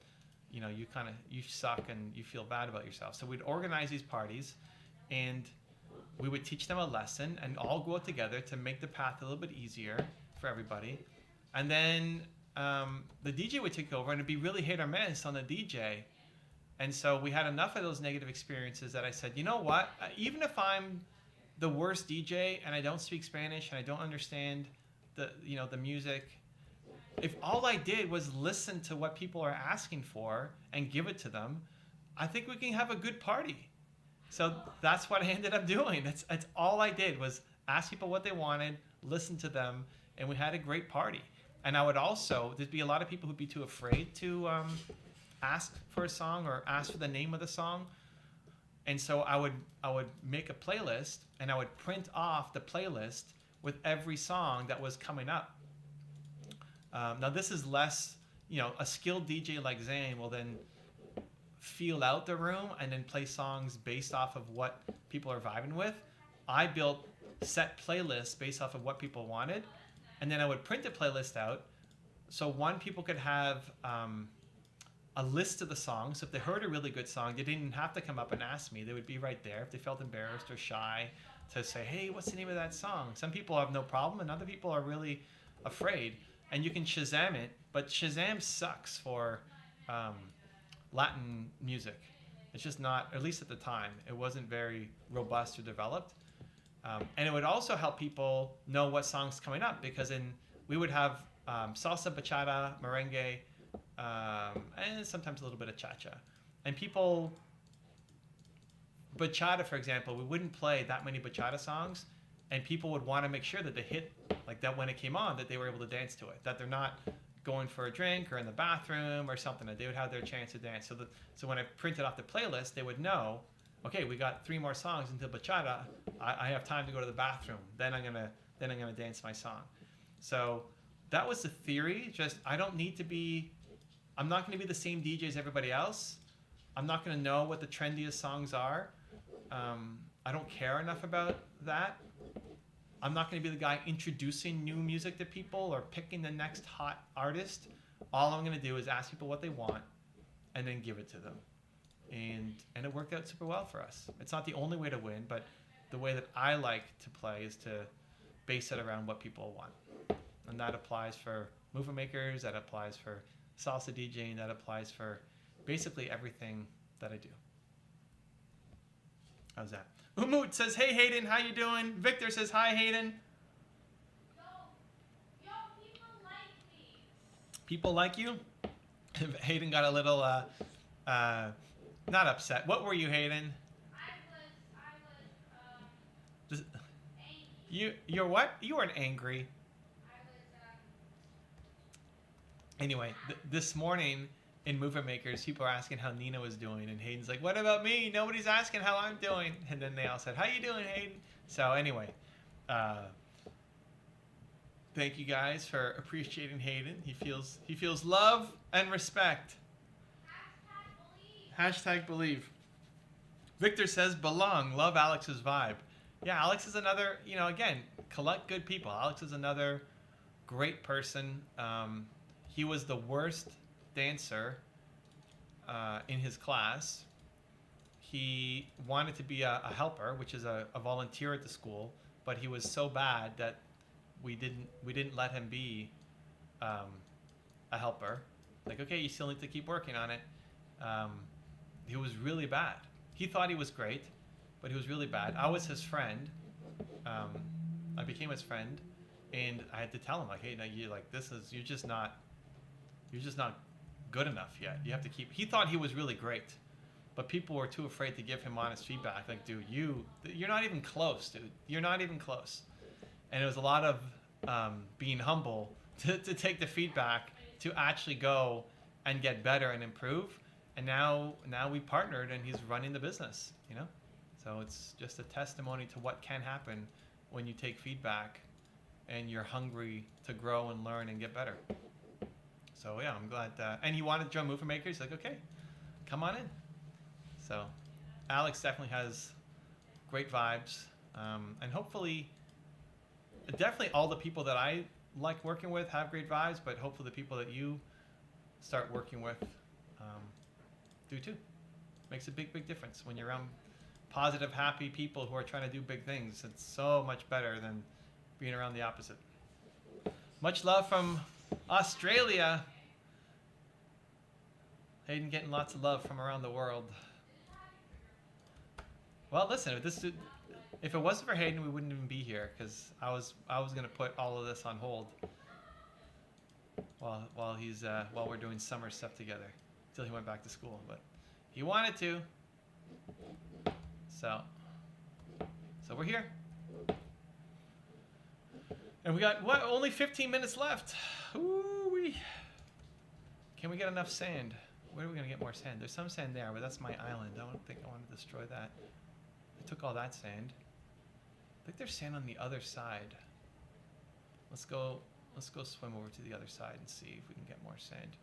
you suck and you feel bad about yourself. So we'd organize these parties, and we would teach them a lesson and all go out together to make the path a little bit easier for everybody. And then the DJ would take over, and it'd be really hit or miss on the DJ. And so we had enough of those negative experiences that I said, you know what? Even if I'm the worst DJ and I don't speak Spanish and I don't understand the music, if all I did was listen to what people are asking for and give it to them, I think we can have a good party. So that's what I ended up doing. That's all I did was ask people what they wanted, listen to them, and we had a great party. And I would also, there'd be a lot of people who'd be too afraid to ask for a song or ask for the name of the song. And so I would make a playlist, and I would print off the playlist with every song that was coming up. Now this is less, a skilled DJ like Zane will then feel out the room and then play songs based off of what people are vibing with. I built set playlists based off of what people wanted, and then I would print the playlist out. So people could have a list of the songs. If they heard a really good song, they didn't have to come up and ask me. They would be right there if they felt embarrassed or shy to say, hey, what's the name of that song? Some people have no problem, and other people are really afraid. And you can Shazam it, but Shazam sucks for Latin music. It's just not, at least at the time, it wasn't very robust or developed. And it would also help people know what song's coming up, because we would have salsa, bachata, merengue, and sometimes a little bit of cha-cha. And bachata, for example, we wouldn't play that many bachata songs, and people would want to make sure that they hit, like that when it came on, that they were able to dance to it, that they're not going for a drink or in the bathroom or something, that they would have their chance to dance. So when I printed off the playlist, they would know, okay, we got 3 more songs until bachata. I have time to go to the bathroom. Then I'm gonna dance my song. So that was the theory. Just I'm not gonna be the same DJ as everybody else. I'm not gonna know what the trendiest songs are. I don't care enough about that. I'm not going to be the guy introducing new music to people or picking the next hot artist. All I'm going to do is ask people what they want and then give it to them. And it worked out super well for us. It's not the only way to win, but the way that I like to play is to base it around what people want. And that applies for movie makers, that applies for salsa DJing, that applies for basically everything that I do. How's that? Umut says, hey Hayden, how you doing? Victor says, hi Hayden. Yo, people like me. People like you? Hayden got a little not upset. What were you, Hayden? This- you're what? You weren't angry. Anyway, this morning in Movement Makers, people are asking how Nina was doing, and Hayden's like, "What about me? Nobody's asking how I'm doing." And then they all said, "How you doing, Hayden?" So anyway, thank you guys for appreciating Hayden. He feels love and respect. Hashtag believe. Victor says belong. Love Alex's vibe. Yeah, Alex is another. Again, collect good people. Alex is another great person. He was the worst dancer in his class. He wanted to be a helper, which is a volunteer at the school, but he was so bad that we didn't let him be a helper. Like, okay, you still need to keep working on it. He was really bad. He thought he was great, but he was really bad. I was his friend. I became his friend, and I had to tell him, like, hey, now you're just not good enough yet. You have to keep. He thought he was really great, but people were too afraid to give him honest feedback. Like, dude, you're not even close, dude. You're not even close. And it was a lot of being humble to take the feedback to actually go and get better and improve. And now we partnered, and he's running the business. So it's just a testimony to what can happen when you take feedback and you're hungry to grow and learn and get better. So yeah, I'm glad. And he wanted to join Movement Makers. Like, okay, come on in. So Alex definitely has great vibes, and hopefully, definitely all the people that I like working with have great vibes. But hopefully, the people that you start working with do too. Makes a big difference when you're around positive, happy people who are trying to do big things. It's so much better than being around the opposite. Much love from Australia. Hayden getting lots of love from around the world. Well, listen, if it wasn't for Hayden, we wouldn't even be here, because I was gonna put all of this on hold while we're doing summer stuff together until he went back to school, but he wanted to. So we're here. And we got, only 15 minutes left. Ooh-wee. Can we get enough sand? Where are we going to get more sand? There's some sand there, but that's my island. I don't think I want to destroy that. I took all that sand. I think there's sand on the other side. Let's go swim over to the other side and see if we can get more sand.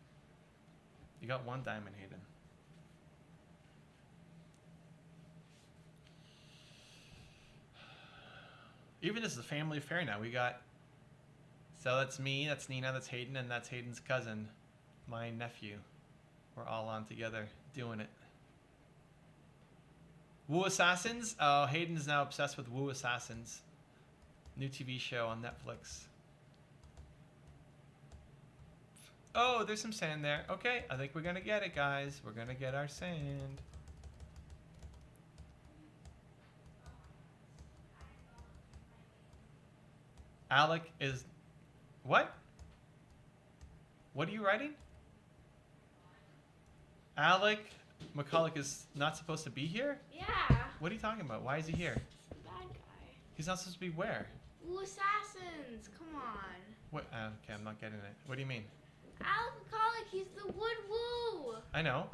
You got 1 diamond, Hayden. Even this is a family affair now. So that's me, that's Nina, that's Hayden, and that's Hayden's cousin, my nephew. We're all on together doing it. Woo Assassins? Oh, Hayden's now obsessed with Woo Assassins. New TV show on Netflix. Oh, there's some sand there. Okay, I think we're going to get it, guys. We're going to get our sand. Alec is... What? What are you writing? Alec McCulloch is not supposed to be here? Yeah. What are you talking about? Why is he here? Bad guy. He's not supposed to be where? Ooh, assassins. Come on. What? Okay, I'm not getting it. What do you mean? Alec McCulloch, he's the wood woo. I know.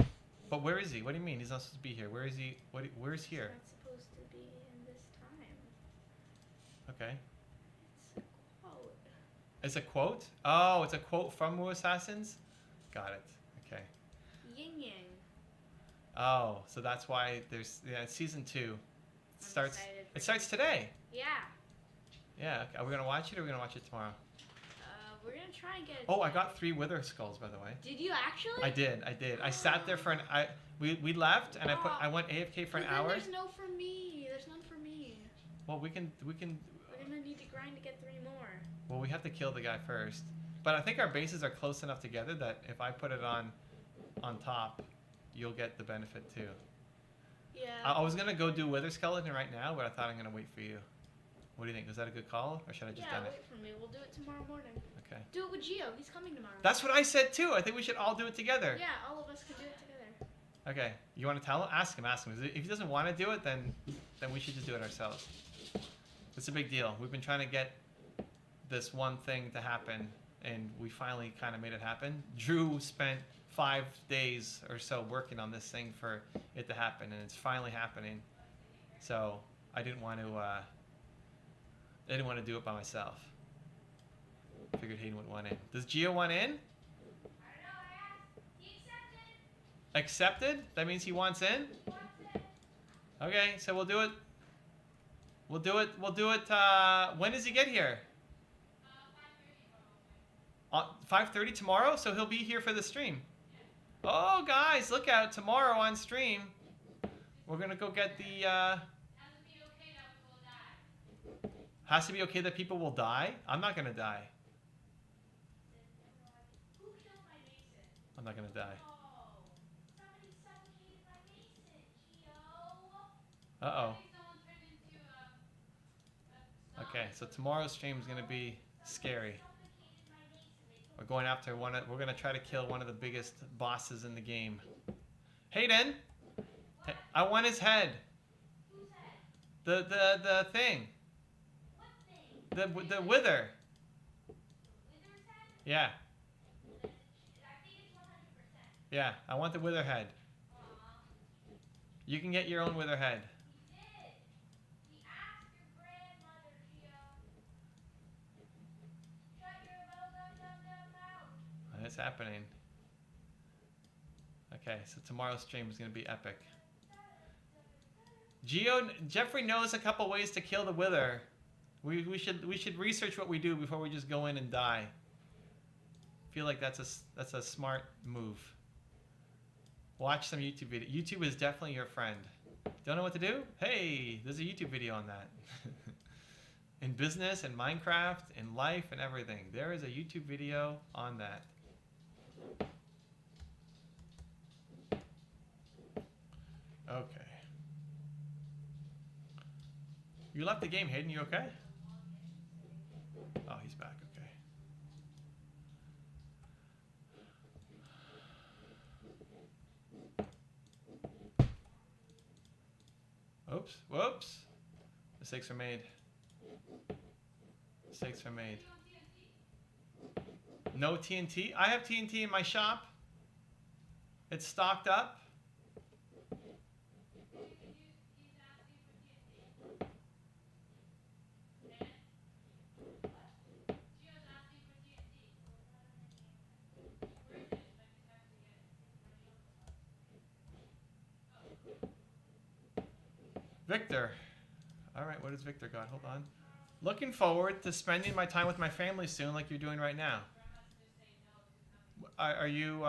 But where is he? What do you mean? He's not supposed to be here. Where is he? Where's here? He's not supposed to be in this time. Okay. It's a quote. It's a quote? Oh, it's a quote from Woo Assassins? Got it. Okay. Yin Yang. Oh, so that's why there's... Yeah, it's season 2. It starts today. Yeah. Yeah. Okay. Are we going to watch it, or are we going to watch it tomorrow? We're going to try and get it. Oh, I got 3 wither skulls, by the way. Did you actually? I did. I sat there for we left, and I went AFK for an hour. There's no for me. There's none for me. Well, we can. We're going to need to grind to get 3 more. Well, we have to kill the guy first. But I think our bases are close enough together that if I put it on top, you'll get the benefit too. Yeah. I was going to go do wither skeleton right now, but I thought I'm going to wait for you. What do you think? Was that a good call, or should I just done it? Yeah, wait for me. We'll do it tomorrow morning. Okay. Okay. Do it with Gio. He's coming tomorrow. That's what I said too. I think we should all do it together. Yeah, all of us could do it together. Okay. You want to tell him? Ask him. Ask him. If he doesn't want to do it, then we should just do it ourselves. It's a big deal. We've been trying to get this one thing to happen, and we finally kind of made it happen. Drew spent 5 days or so working on this thing for it to happen, and it's finally happening. So I didn't want to. I didn't want to do it by myself. Figured Hayden would want in. Does Gio want in? I don't know. I asked. He accepted. Accepted? That means he wants in? He wants it. Okay, so we'll do it. We'll do it. When does he get here? 5:30 tomorrow? So he'll be here for the stream. Oh, guys, look out. Tomorrow on stream, we're going to go get the... Has to be okay that people will die? I'm not going to die. Who killed my Mason? I'm not going to die. Oh, somebody suffocated my Mason, Gio. Uh-oh. Okay, so tomorrow's stream is going to be scary. We're going after we're going to try to kill one of the biggest bosses in the game. Hayden, I want his head. Whose head? The thing. What thing? The wither. Wither's head? Yeah. I think it's 100%. Yeah, I want the wither head. You can get your own wither head. He did. He asked your grandmother, Gio. Shut your mouth. It's happening. Okay, so tomorrow's stream is going to be epic. Jeffrey knows a couple ways to kill the wither. We should research what we do before we just go in and die. Feel like that's a smart move. Watch some YouTube video. YouTube is definitely your friend. Don't know what to do? Hey, there's a YouTube video on that. In business, in Minecraft, in life, and everything. There is a YouTube video on that. Okay. You left the game, Hayden. You okay? Oh, he's back. Okay. Oops. Whoops. Mistakes are made. Mistakes are made. No TNT? I have TNT in my shop. It's stocked up. Victor. All right, what has Victor got? Hold on. Looking forward to spending my time with my family soon, like you're doing right now. Are you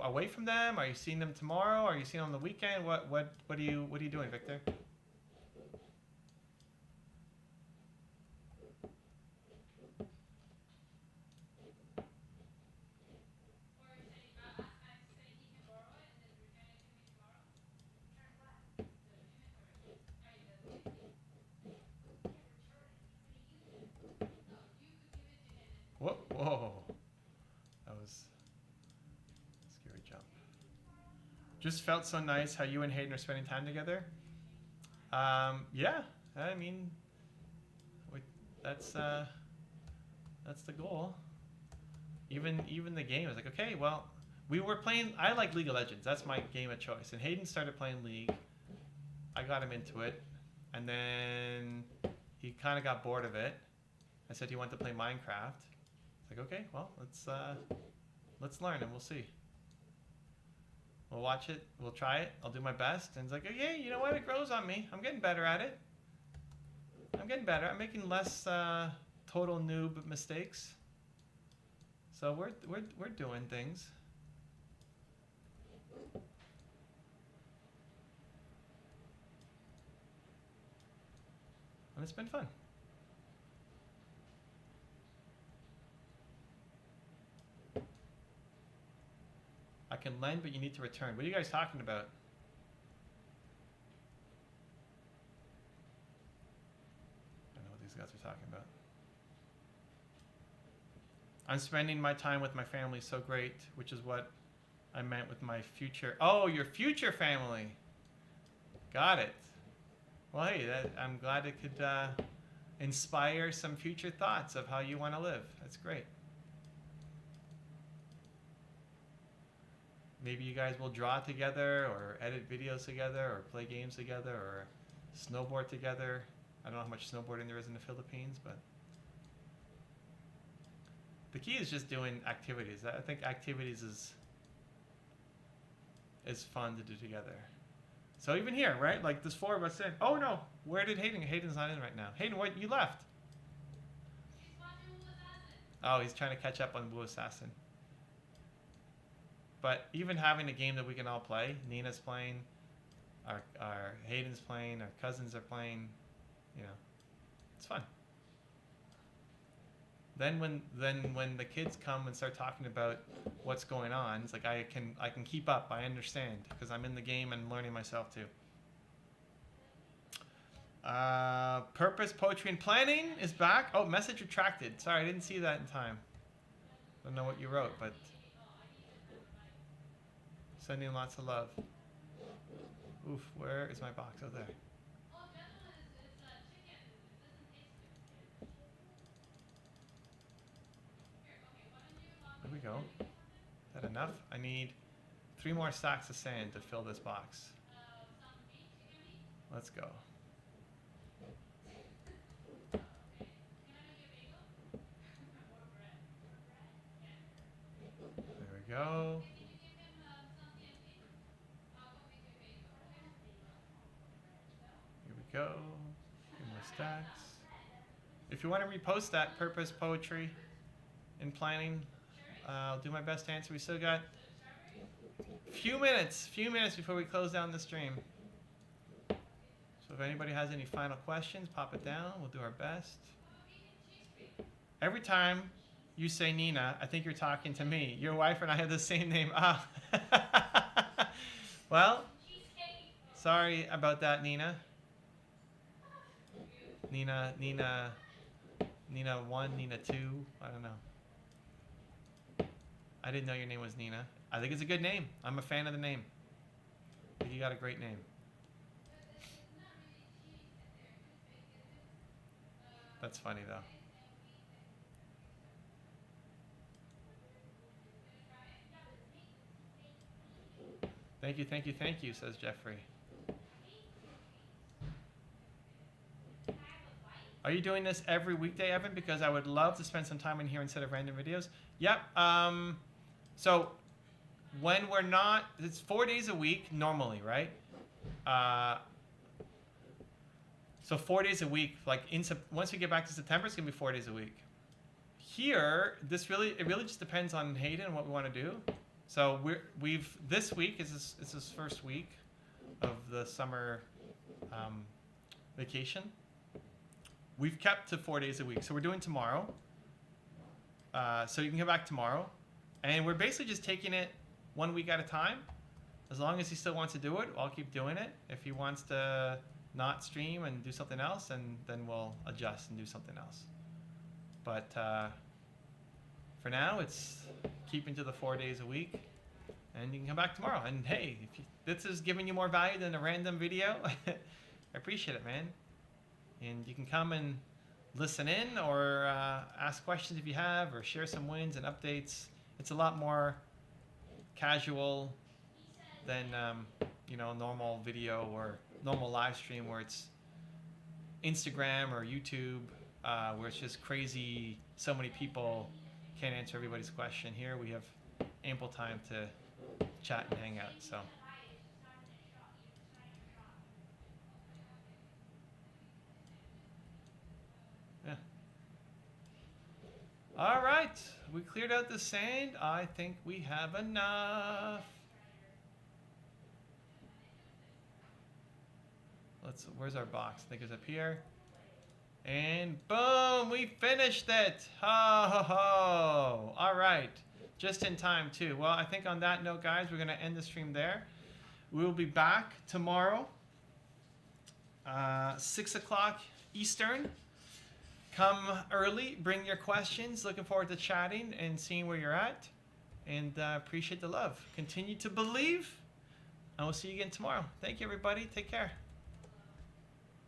away from them? Are you seeing them tomorrow? Are you seeing them on the weekend? What are you doing, Victor? Whoa. That was a scary jump. Just felt so nice how you and Hayden are spending time together. Yeah, I mean, that's the goal. Even the game is like, okay, well, we were playing. I like League of Legends. That's my game of choice. And Hayden started playing League. I got him into it, and then he kind of got bored of it. I said he wanted to play Minecraft. It's like, okay, well, let's learn and we'll see. We'll watch it. We'll try it. I'll do my best. And it's like, okay, you know what? It grows on me. I'm getting better at it. I'm getting better. I'm making less total noob mistakes. So we're doing things. And it's been fun. I can lend, but you need to return. What are you guys talking about? I don't know what these guys are talking about. I'm spending my time with my family so great, which is what I meant with my future. Oh, your future family. Got it. Well, hey, I'm glad it could inspire some future thoughts of how you want to live. That's great. Maybe you guys will draw together or edit videos together or play games together or snowboard together. I don't know how much snowboarding there is in the Philippines, but the key is just doing activities. I think activities is fun to do together. So even here, right? Like there's 4 of us in. Oh no, where did Hayden? Hayden's not in right now. Hayden, what? You left. He's watching Wu Assassin. Oh, he's trying to catch up on Wu Assassin. But even having a game that we can all play, Nina's playing, our Hayden's playing, our cousins are playing, you know, it's fun. Then when the kids come and start talking about what's going on, it's like I can keep up. I understand because I'm in the game and learning myself too. Purpose, Poetry, and Planning is back. Oh, message retracted. Sorry, I didn't see that in time. Don't know what you wrote, but sending lots of love. Oof, where is my box? Oh, there. Oh, the other one is chicken. It doesn't taste good. Here, okay, why don't you log There we in go. and do something? Is that enough? I need 3 more stacks of sand to fill this box. Some meat, chicken meat. Let's go. Okay. Can I make a bagel? Or bread? Or bread? Yeah. There we go. Okay, can you give him some TNT? I'll go make a bagel for him. Here we go. 3 more stacks. If you want to repost that Purpose, Poetry, and Planning, I'll do my best to answer. We still got few minutes before we close down the stream. So if anybody has any final questions, pop it down. We'll do our best. Every time you say Nina, I think you're talking to me. Your wife and I have the same name. Ah. Well, sorry about that, Nina. Nina 1, Nina 2. I don't know. I didn't know your name was Nina. I think it's a good name. I'm a fan of the name. I think you got a great name. That's funny though. Thank you, says Jeffrey. Are you doing this every weekday, Evan? Because I would love to spend some time in here instead of random videos. Yep. So when we're not, it's 4 days a week normally, right? So 4 days a week, like once we get back to September, it's gonna be 4 days a week. Here, it really just depends on Hayden and what we want to do. So this week is his first week of the summer vacation. We've kept to 4 days a week, so we're doing tomorrow. So you can come back tomorrow, and we're basically just taking it 1 week at a time. As long as he still wants to do it, I'll keep doing it. If he wants to not stream and do something else, and then we'll adjust and do something else. But for now, it's keeping to the 4 days a week, and you can come back tomorrow. And hey, if this is giving you more value than a random video, I appreciate it, man. And you can come and listen in or ask questions if you have, or share some wins and updates. It's a lot more casual than normal video or normal live stream where it's Instagram or YouTube, where it's just crazy. So many people can't answer everybody's question. Here we have ample time to chat and hang out. So. Yeah. All right, we cleared out the sand. I think we have enough. Where's our box? I think it's up here. And boom, we finished it. Ho, ho, ho. All right, just in time too. Well, I think on that note, guys, we're gonna end the stream there. We will be back tomorrow, 6 o'clock Eastern. Come early, bring your questions. Looking forward to chatting and seeing where you're at. And appreciate the love. Continue to believe. And we'll see you again tomorrow. Thank you, everybody. Take care.